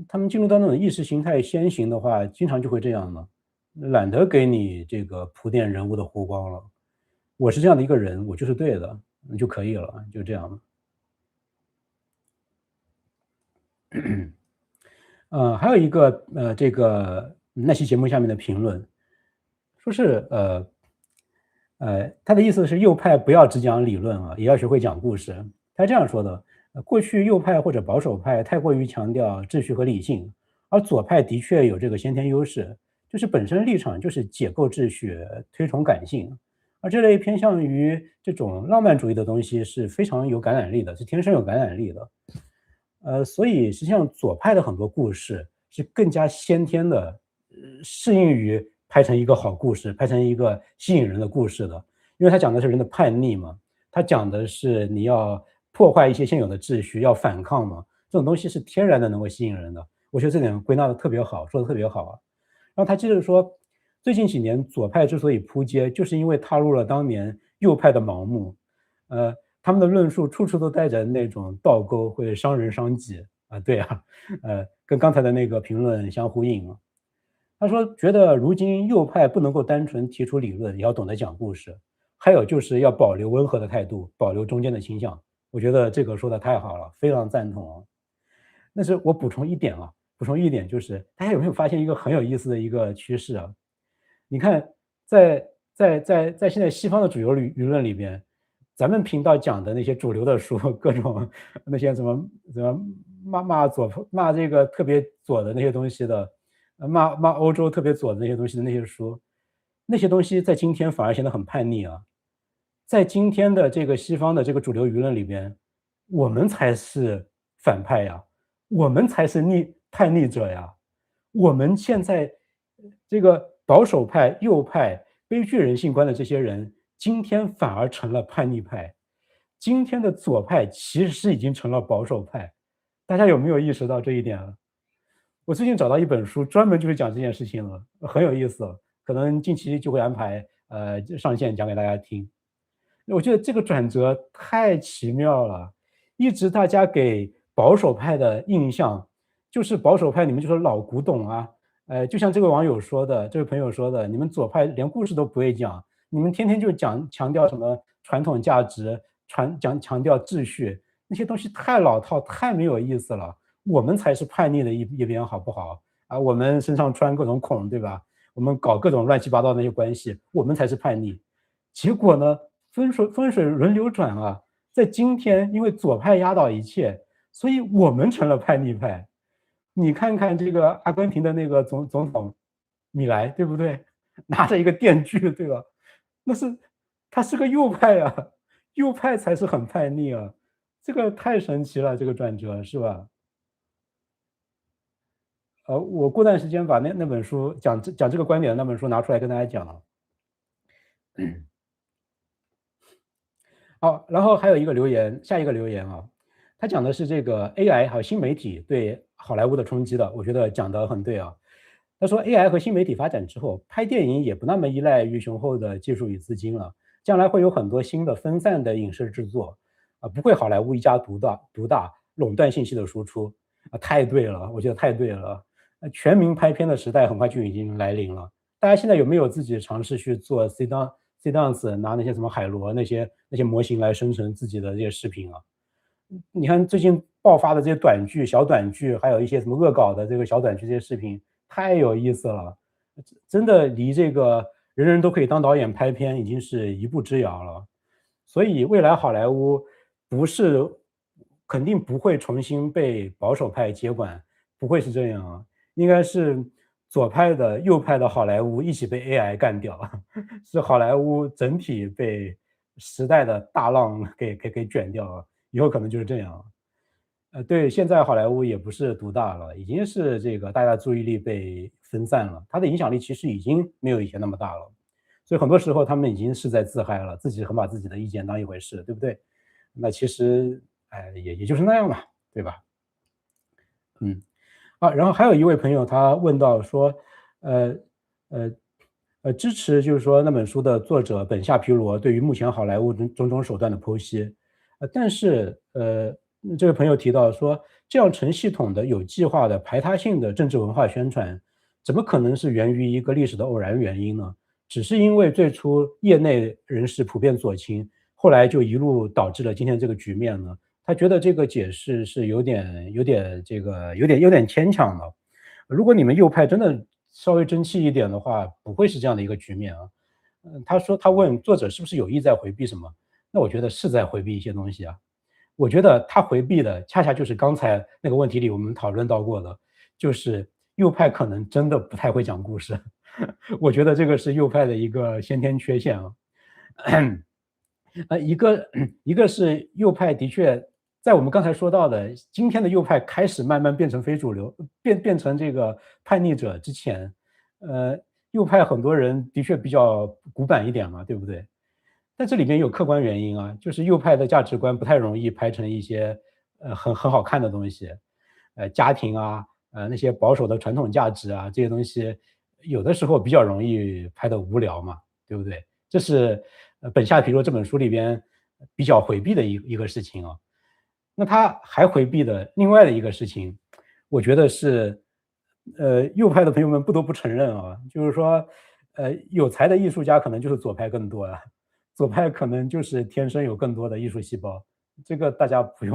他们进入到那种意识形态先行的话，经常就会这样嘛，懒得给你这个铺垫人物的弧光了。我是这样的一个人，我就是对的，就可以了，就这样。还有一个这个那期节目下面的评论，说是他的意思是右派不要只讲理论啊，也要学会讲故事。他这样说的：过去右派或者保守派太过于强调秩序和理性，而左派的确有这个先天优势，就是本身立场就是解构秩序、推崇感性，而这类偏向于这种浪漫主义的东西是非常有感染力的，是天生有感染力的。所以实际上左派的很多故事是更加先天的，适应于拍成一个好故事，拍成一个吸引人的故事的。因为它讲的是人的叛逆嘛，它讲的是你要破坏一些现有的秩序，要反抗嘛，这种东西是天然的能够吸引人的。我觉得这点归纳的特别好，说的特别好啊。然后他接着说，最近几年左派之所以扑街，就是因为踏入了当年右派的盲目，他们的论述处处都带着那种倒钩，会伤人伤己啊，对啊，跟刚才的那个评论相呼应啊。他说觉得如今右派不能够单纯提出理论，也要懂得讲故事，还有就是要保留温和的态度，保留中间的倾向。我觉得这个说的太好了，非常赞同啊。但是我补充一点就是大家有没有发现一个很有意思的一个趋势啊？你看，在现在西方的主流舆论里边，咱们频道讲的那些主流的书，各种那些什么骂这个特别左的那些东西的，骂欧洲特别左的那些东西的那些书，那些东西在今天反而显得很叛逆啊。在今天的这个西方的这个主流舆论里边，我们才是反派呀，我们才是叛逆者呀。我们现在这个保守派、右派、悲剧人性观的这些人，今天反而成了叛逆派。今天的左派其实已经成了保守派，大家有没有意识到这一点啊？我最近找到一本书，专门就是讲这件事情了，很有意思，可能近期就会安排上线讲给大家听。我觉得这个转折太奇妙了，一直大家给保守派的印象就是保守派你们就是老古董啊，就像这位网友说的，这位朋友说的，你们左派连故事都不会讲，你们天天就强调什么传统价值，强调秩序，那些东西太老套，太没有意思了。我们才是叛逆的一边，好不好？啊，我们身上穿各种孔，对吧？我们搞各种乱七八糟的那些关系，我们才是叛逆。结果呢，风水轮流转啊，在今天，因为左派压倒一切，所以我们成了叛逆派。你看看这个阿根廷的那个总统米莱，对不对？拿着一个电锯，对吧？他是个右派啊，右派才是很叛逆啊，这个太神奇了，这个转折是吧？我过段时间把那本书讲这个观点的那本书拿出来跟大家讲了。好，然后还有一个留言，下一个留言啊，他讲的是这个 AI 还有新媒体对好莱坞的冲击的，我觉得讲得很对啊。他说 AI 和新媒体发展之后，拍电影也不那么依赖于雄厚的技术与资金了，将来会有很多新的分散的影视制作，不会好莱坞一家独大垄断信息的输出啊，太对了，我觉得太对了。全民拍片的时代很快就已经来临了。大家现在有没有自己尝试去做 C-Dance 拿那些什么海螺那些模型来生成自己的这些视频啊？你看最近爆发的这些小短剧，还有一些什么恶搞的这个小短剧这些视频，太有意思了，真的离这个人人都可以当导演拍片已经是一步之遥了。所以未来好莱坞不是肯定不会重新被保守派接管，不会是这样啊，应该是左派的、右派的好莱坞一起被 AI 干掉，是好莱坞整体被时代的大浪给卷掉了，以后可能就是这样。对，现在好莱坞也不是独大了，已经是这个大家注意力被分散了，它的影响力其实已经没有以前那么大了。所以很多时候他们已经是在自嗨了，自己很把自己的意见当一回事，对不对？那其实，也就是那样嘛，对吧？然后还有一位朋友他问到说，呃呃支持就是说那本书的作者本夏皮罗对于目前好莱坞种种手段的剖析，但是这位朋友提到说，这样成系统的、有计划的、排他性的政治文化宣传，怎么可能是源于一个历史的偶然原因呢？只是因为最初业内人士普遍左倾，后来就一路导致了今天这个局面呢？他觉得这个解释是有点牵强的。如果你们右派真的稍微争气一点的话，不会是这样的一个局面啊。他问作者是不是有意在回避什么？那我觉得是在回避一些东西啊。我觉得他回避的恰恰就是刚才那个问题里我们讨论到过的，就是右派可能真的不太会讲故事。我觉得这个是右派的一个先天缺陷啊。一个是右派的确在我们刚才说到的，今天的右派开始慢慢变成非主流，变成这个叛逆者之前，右派很多人的确比较古板一点嘛，对不对？但这里边有客观原因啊，就是右派的价值观不太容易拍成一些很好看的东西，家庭啊，那些保守的传统价值啊，这些东西有的时候比较容易拍的无聊嘛，对不对？这是本夏皮罗这本书里边比较回避的一个事情啊。那他还回避的另外的一个事情，我觉得是，右派的朋友们不得不承认啊，就是说，有才的艺术家可能就是左派更多啊，左派可能就是天生有更多的艺术细胞，这个大家不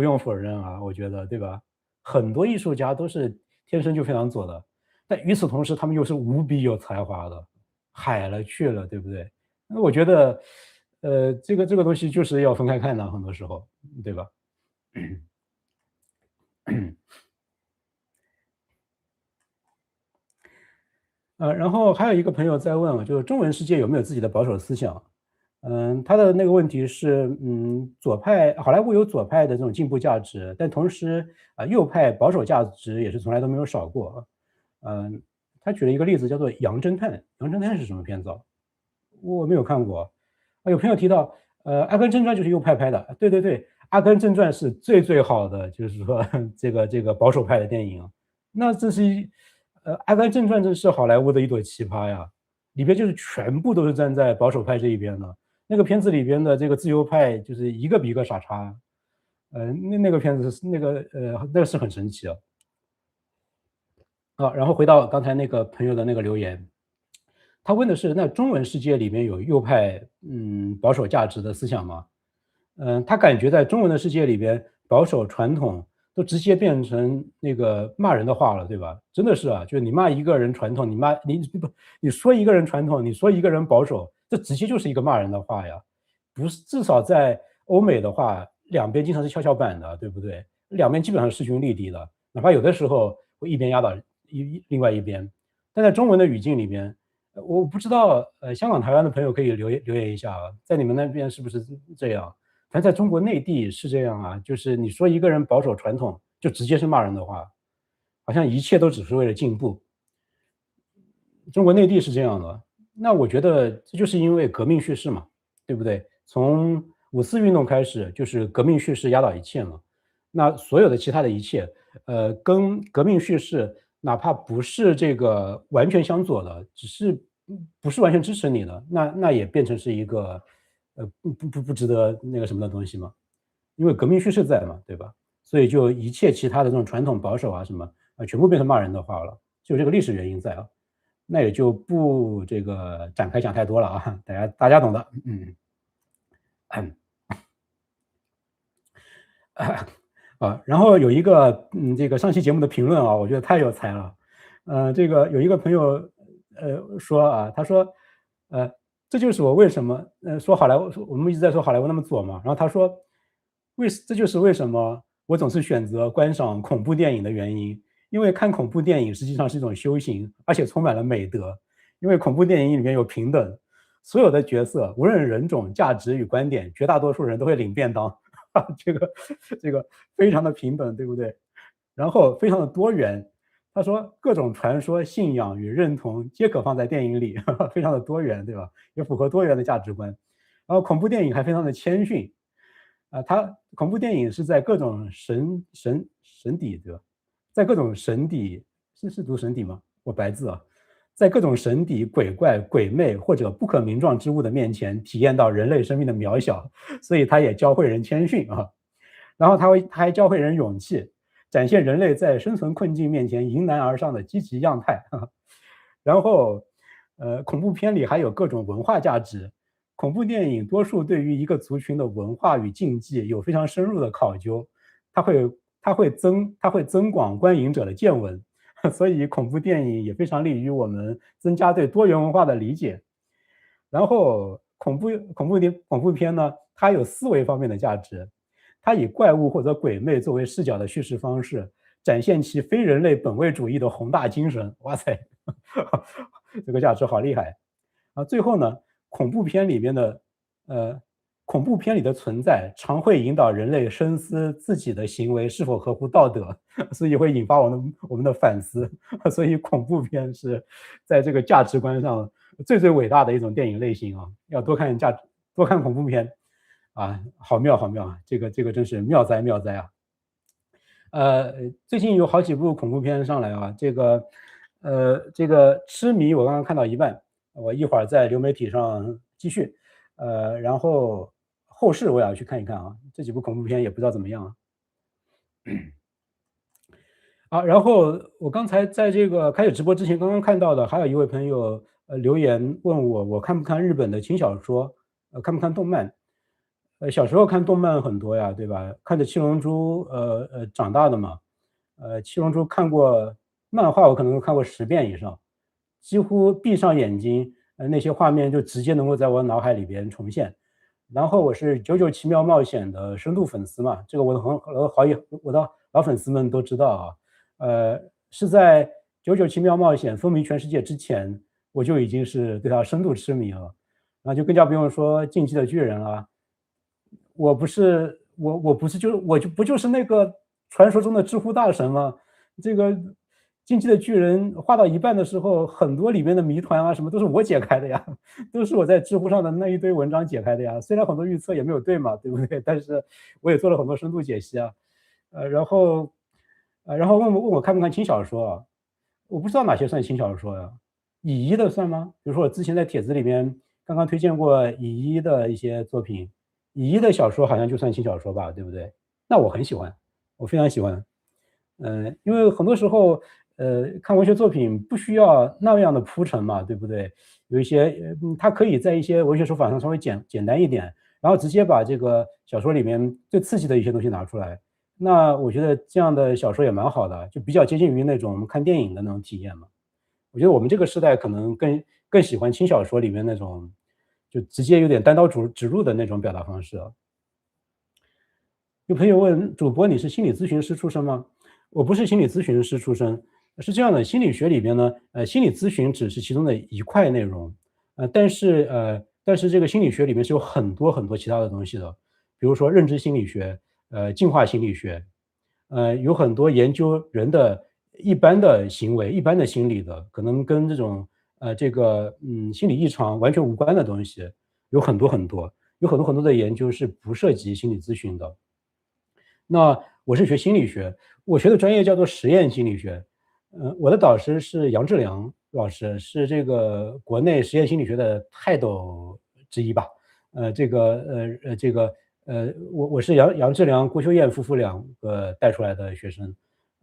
用否认啊，我觉得对吧？很多艺术家都是天生就非常左的，但与此同时，他们又是无比有才华的，海了去了，对不对？那我觉得，这个东西就是要分开看的，很多时候，对吧？然后还有一个朋友在问我，就是中文世界有没有自己的保守思想？他的那个问题是，左派好莱坞有左派的这种进步价值，但同时右派保守价值也是从来都没有少过。他举了一个例子，叫做《杨侦探》。《杨侦探》是什么片子啊？我没有看过。有朋友提到，《阿甘正传》就是右派拍的。对对对，《阿甘正传》是最好的，就是说这个保守派的电影。那这是《阿甘正传》这是好莱坞的一朵奇葩呀，里边就是全部都是站在保守派这一边的。那个片子里边的这个自由派就是一个比一个傻叉。那个片子是那个是很神奇啊。然后回到刚才那个朋友的那个留言，他问的是那中文世界里面有右派保守价值的思想吗？他感觉在中文的世界里边，保守传统都直接变成那个骂人的话了，对吧？真的是啊，就是你骂一个人传统，你说一个人传统，你说一个人保守，这直接就是一个骂人的话呀。不是，至少在欧美的话，两边经常是跷跷板的，对不对？两边基本上势均力敌的，哪怕有的时候会一边压倒另外一边。但在中文的语境里边，我不知道，香港、台湾的朋友可以留言一下啊，在你们那边是不是这样？反正在中国内地是这样啊，就是你说一个人保守传统，就直接是骂人的话，好像一切都只是为了进步。中国内地是这样的，那我觉得这就是因为革命叙事嘛，对不对？从五四运动开始，就是革命叙事压倒一切嘛。那所有的其他的一切，跟革命叙事哪怕不是这个完全相左的，只是不是完全支持你的，那也变成是一个不值得那个什么的东西嘛。因为革命叙事在嘛，对吧？所以就一切其他的这种传统保守啊什么全部变成骂人的话了，就有这个历史原因在啊。那也就不这个展开讲太多了啊，大家懂的。然后有一个这个上期节目的评论啊，我觉得太有才了。这个有一个朋友说啊，他说这就是我为什么说好莱坞，我们一直在说好莱坞那么左嘛，然后他说这就是为什么我总是选择观赏恐怖电影的原因，因为看恐怖电影实际上是一种修行，而且充满了美德。因为恐怖电影里面有平等，所有的角色无论人种、价值与观点，绝大多数人都会领便当，这个非常的平等，对不对？然后非常的多元。他说各种传说、信仰与认同皆可放在电影里，非常的多元，对吧？也符合多元的价值观。然后恐怖电影还非常的谦逊，它恐怖电影是在各种神底，对吧？在各种神底，是读神底吗？我白字啊。在各种神底、鬼怪、鬼魅或者不可名状之物的面前，体验到人类生命的渺小，所以他也教会人谦逊啊。然后他还教会人勇气，展现人类在生存困境面前迎难而上的积极样态。然后，恐怖片里还有各种文化价值。恐怖电影多数对于一个族群的文化与禁忌有非常深入的考究，它会增广观影者的见闻。所以恐怖电影也非常利于我们增加对多元文化的理解。然后恐怖片呢，它有思维方面的价值，它以怪物或者鬼魅作为视角的叙事方式，展现其非人类本位主义的宏大精神。哇塞，这个价值好厉害啊！最后呢，恐怖片里面的恐怖片里的存在常会引导人类深思自己的行为是否合乎道德，所以会引发我们的反思。所以恐怖片是在这个价值观上最伟大的一种电影类型啊！要多看恐怖片啊，好妙好妙啊！这个真是妙哉妙哉啊！最近有好几部恐怖片上来啊，这个痴迷我刚刚看到一半，我一会儿在流媒体上继续，然后后世我也要去看一看啊，这几部恐怖片也不知道怎么样啊。然后我刚才在这个开始直播之前，刚刚看到的还有一位朋友留言问我看不看日本的轻小说，看不看动漫。小时候看动漫很多呀，对吧？看着七龙珠长大的嘛。七龙珠看过漫画，我可能都看过10遍以上，几乎闭上眼睛，那些画面就直接能够在我脑海里边重现。然后我是九九奇妙冒险的深度粉丝嘛，这个我的老粉丝们都知道啊。是在九九奇妙冒险风靡全世界之前，我就已经是对它深度痴迷了。那就更加不用说进击的巨人了。我不就是那个传说中的知乎大神吗？这个进击的巨人画到一半的时候，很多里面的谜团啊什么都是我解开的呀，都是我在知乎上的那一堆文章解开的呀。虽然很多预测也没有对嘛，对不对？但是我也做了很多深度解析啊。然后问我看不看轻小说啊？我不知道哪些算轻小说呀。乙一的算吗？比如说我之前在帖子里面刚刚推荐过乙一的一些作品，乙一的小说好像就算轻小说吧，对不对？那我很喜欢，我非常喜欢。因为很多时候，看文学作品不需要那样的铺陈嘛，对不对？有一些，它可以在一些文学手法上稍微简单一点，然后直接把这个小说里面最刺激的一些东西拿出来。那我觉得这样的小说也蛮好的，就比较接近于那种我们看电影的那种体验嘛。我觉得我们这个时代可能更喜欢轻小说里面那种，就直接有点单刀直入的那种表达方式啊。有朋友问主播：“你是心理咨询师出身吗？”我不是心理咨询师出身，是这样的，心理学里边呢，心理咨询只是其中的一块内容，但是这个心理学里面是有很多很多其他的东西的，比如说认知心理学，进化心理学，有很多研究人的一般的行为、一般的心理的，可能跟这种心理异常完全无关的东西，有很多很多，有很多很多的研究是不涉及心理咨询的。那我是学心理学，我学的专业叫做实验心理学。我的导师是杨志良老师，是这个国内实验心理学的泰斗之一吧。我是杨志良、郭秋燕夫妇两个带出来的学生。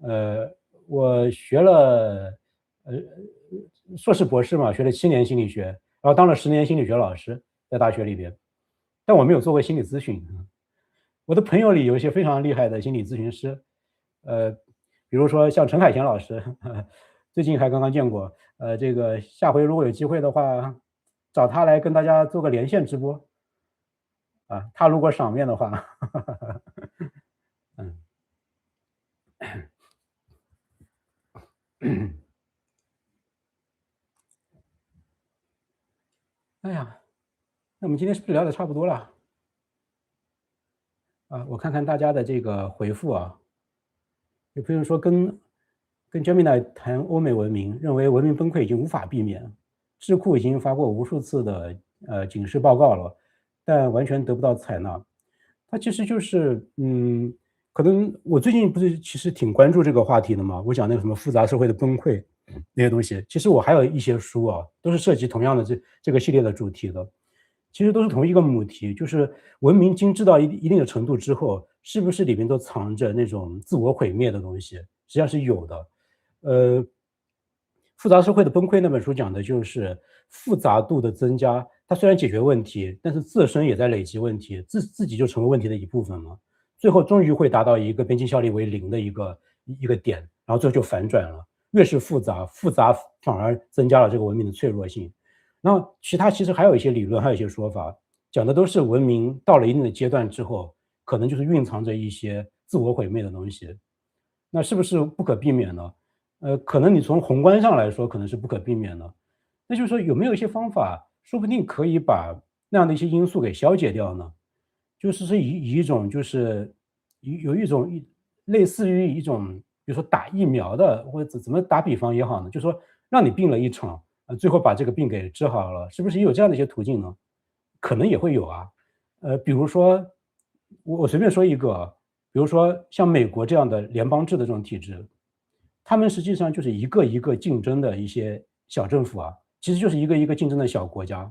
呃，我学了呃硕士博士嘛，学了7年心理学，然后当了10年心理学老师，在大学里边，但我没有做过心理咨询。我的朋友里有一些非常厉害的心理咨询师，呃，比如说像陈海贤老师，最近还刚刚见过，这个下回如果有机会的话，找他来跟大家做个连线直播，啊，他如果赏面的话。嗯。哎呀，那我们今天是不是聊得差不多了？啊，我看看大家的这个回复啊，有朋友说跟 Gemini 谈欧美文明，认为文明崩溃已经无法避免，智库已经发过无数次的警示报告了，但完全得不到采纳。它其实就是，可能我最近不是其实挺关注这个话题的嘛，我讲那个什么复杂社会的崩溃那些东西，其实我还有一些书啊，都是涉及同样的这个系列的主题的。其实都是同一个母题，就是文明精致到一定的程度之后，是不是里面都藏着那种自我毁灭的东西？实际上是有的。呃，复杂社会的崩溃那本书讲的就是复杂度的增加，它虽然解决问题，但是自身也在累积问题，自己就成为问题的一部分了。最后终于会达到一个边际效力为零的一个点，然后最后就反转了。越是复杂，复杂反而增加了这个文明的脆弱性。然后其实还有一些理论，还有一些说法，讲的都是文明到了一定的阶段之后，可能就是蕴藏着一些自我毁灭的东西。那是不是不可避免呢？可能你从宏观上来说可能是不可避免的，那就是说有没有一些方法，说不定可以把那样的一些因素给消解掉呢？就是说以一种就是有一种类似于一种，比如说打疫苗的，或者怎么打比方也好呢，就是说让你病了一场，最后把这个病给治好了，是不是也有这样的一些途径呢？可能也会有啊。比如说我随便说一个，比如说像美国这样的联邦制的这种体制，他们实际上就是一个一个竞争的一些小政府啊，其实就是一个一个竞争的小国家。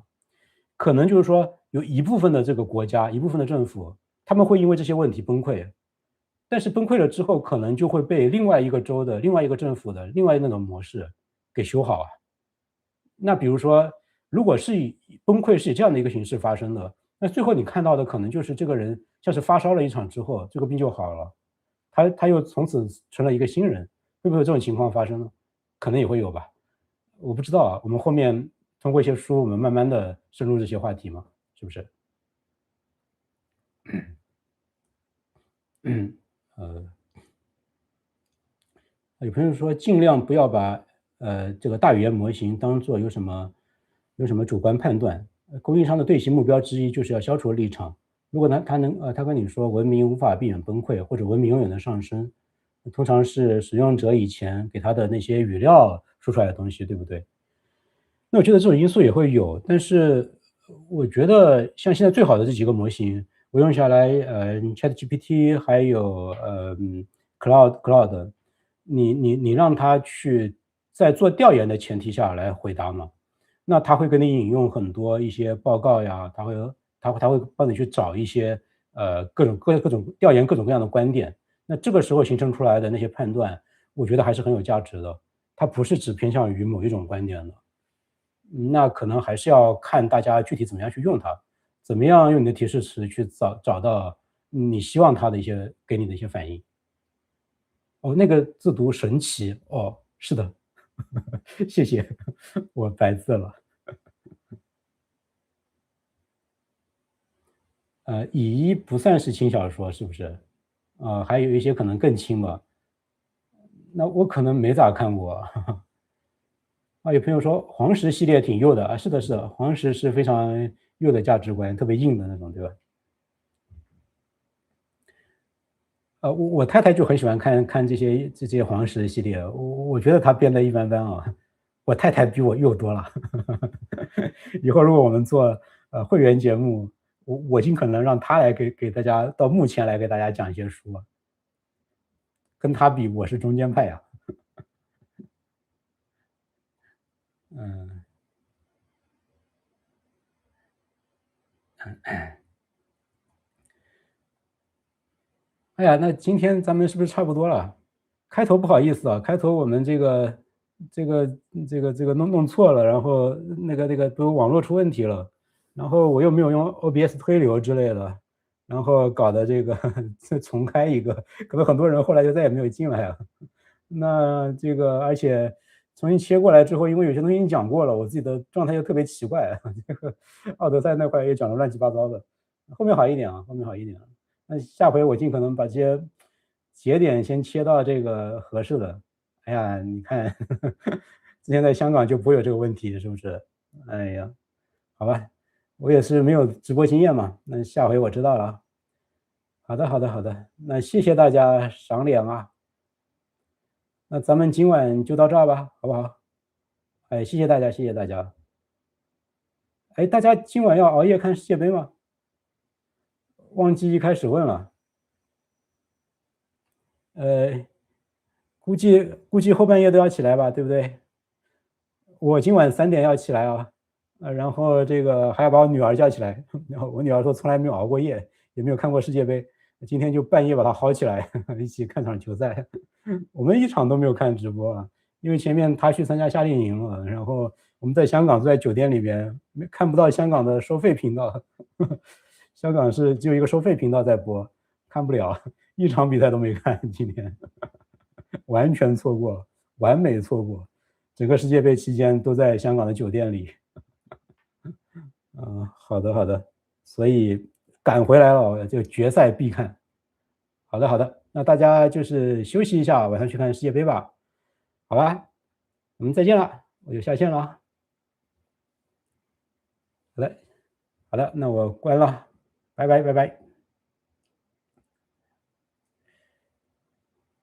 可能就是说有一部分的这个国家，一部分的政府，他们会因为这些问题崩溃，但是崩溃了之后，可能就会被另外一个州的另外一个政府的另外那种模式给修好啊。那比如说，如果是崩溃是以这样的一个形式发生的，那最后你看到的可能就是这个人像是发烧了一场之后，这个病就好了，他又从此成了一个新人，会不会有这种情况发生呢？可能也会有吧，我不知道啊。我们后面通过一些书，我们慢慢的深入这些话题嘛，是不是？呃，有朋友说尽量不要把这个大语言模型当做有什么主观判断。供应商的对齐目标之一就是要消除立场。如果他跟你说文明无法避免崩溃，或者文明永远的上升，通常是使用者以前给他的那些语料说出来的东西，对不对？那我觉得这种因素也会有，但是我觉得像现在最好的这几个模型，我用下来，ChatGPT 还有Cloud，你让它去在做调研的前提下来回答嘛，那他会给你引用很多一些报告呀，他会帮你去找一些各种调研各种各样的观点，那这个时候形成出来的那些判断，我觉得还是很有价值的。它不是只偏向于某一种观点的，那可能还是要看大家具体怎么样去用它，怎么样用你的提示词去找到你希望它的一些给你的一些反应。哦，那个字读神奇，哦，是的，谢谢，我白字了。乙一不算是轻小说，是不是？还有一些可能更轻吧。那我可能没咋看过。啊，有朋友说黄石系列挺右的啊，是的，是的，黄石是非常右的价值观，特别硬的那种，对吧？我太太就很喜欢看看这些黄石系列，我觉得她编的一般般啊。我太太比我右多了。以后如果我们做会员节目，我尽可能让她来给大家到目前来给大家讲一些书啊，跟她比我是中间派呀。嗯。哎呀，那今天咱们是不是差不多了？开头不好意思啊，开头我们这个弄错了，然后那个都网络出问题了，然后我又没有用 OBS 推流之类的，然后搞得这个再重开一个，可能很多人后来就再也没有进来了。那这个而且重新切过来之后，因为有些东西已经讲过了，我自己的状态又特别奇怪，这个奥德赛那块也讲得乱七八糟的，后面好一点啊，后面好一点。那下回我尽可能把这些节点先切到这个合适的。哎呀，你看之前在香港就不会有这个问题，是不是？哎呀，好吧，我也是没有直播经验嘛，那下回我知道了啊。好的，好的，好的，那谢谢大家赏脸啊。那咱们今晚就到这儿吧，好不好？哎，谢谢大家，谢谢大家。哎，大家今晚要熬夜看世界杯吗？忘记一开始问了。呃，估计后半夜都要起来吧，对不对？我今晚3点要起来啊，然后这个还要把我女儿叫起来。然后我女儿说从来没有熬过夜，也没有看过世界杯，今天就半夜把她薅起来，一起看场球赛。我们一场都没有看直播啊，因为前面她去参加夏令营了，然后我们在香港住在酒店里边，看不到香港的收费频道。香港是只有一个收费频道在播，看不了，一场比赛都没看，今天完全错过，完美错过。整个世界杯期间都在香港的酒店里。好的好的，所以赶回来了，就决赛必看。好的好的，那大家就是休息一下，晚上去看世界杯吧，好吧？我们再见了，我就下线了啊。好的好的，那我关了，拜拜拜拜。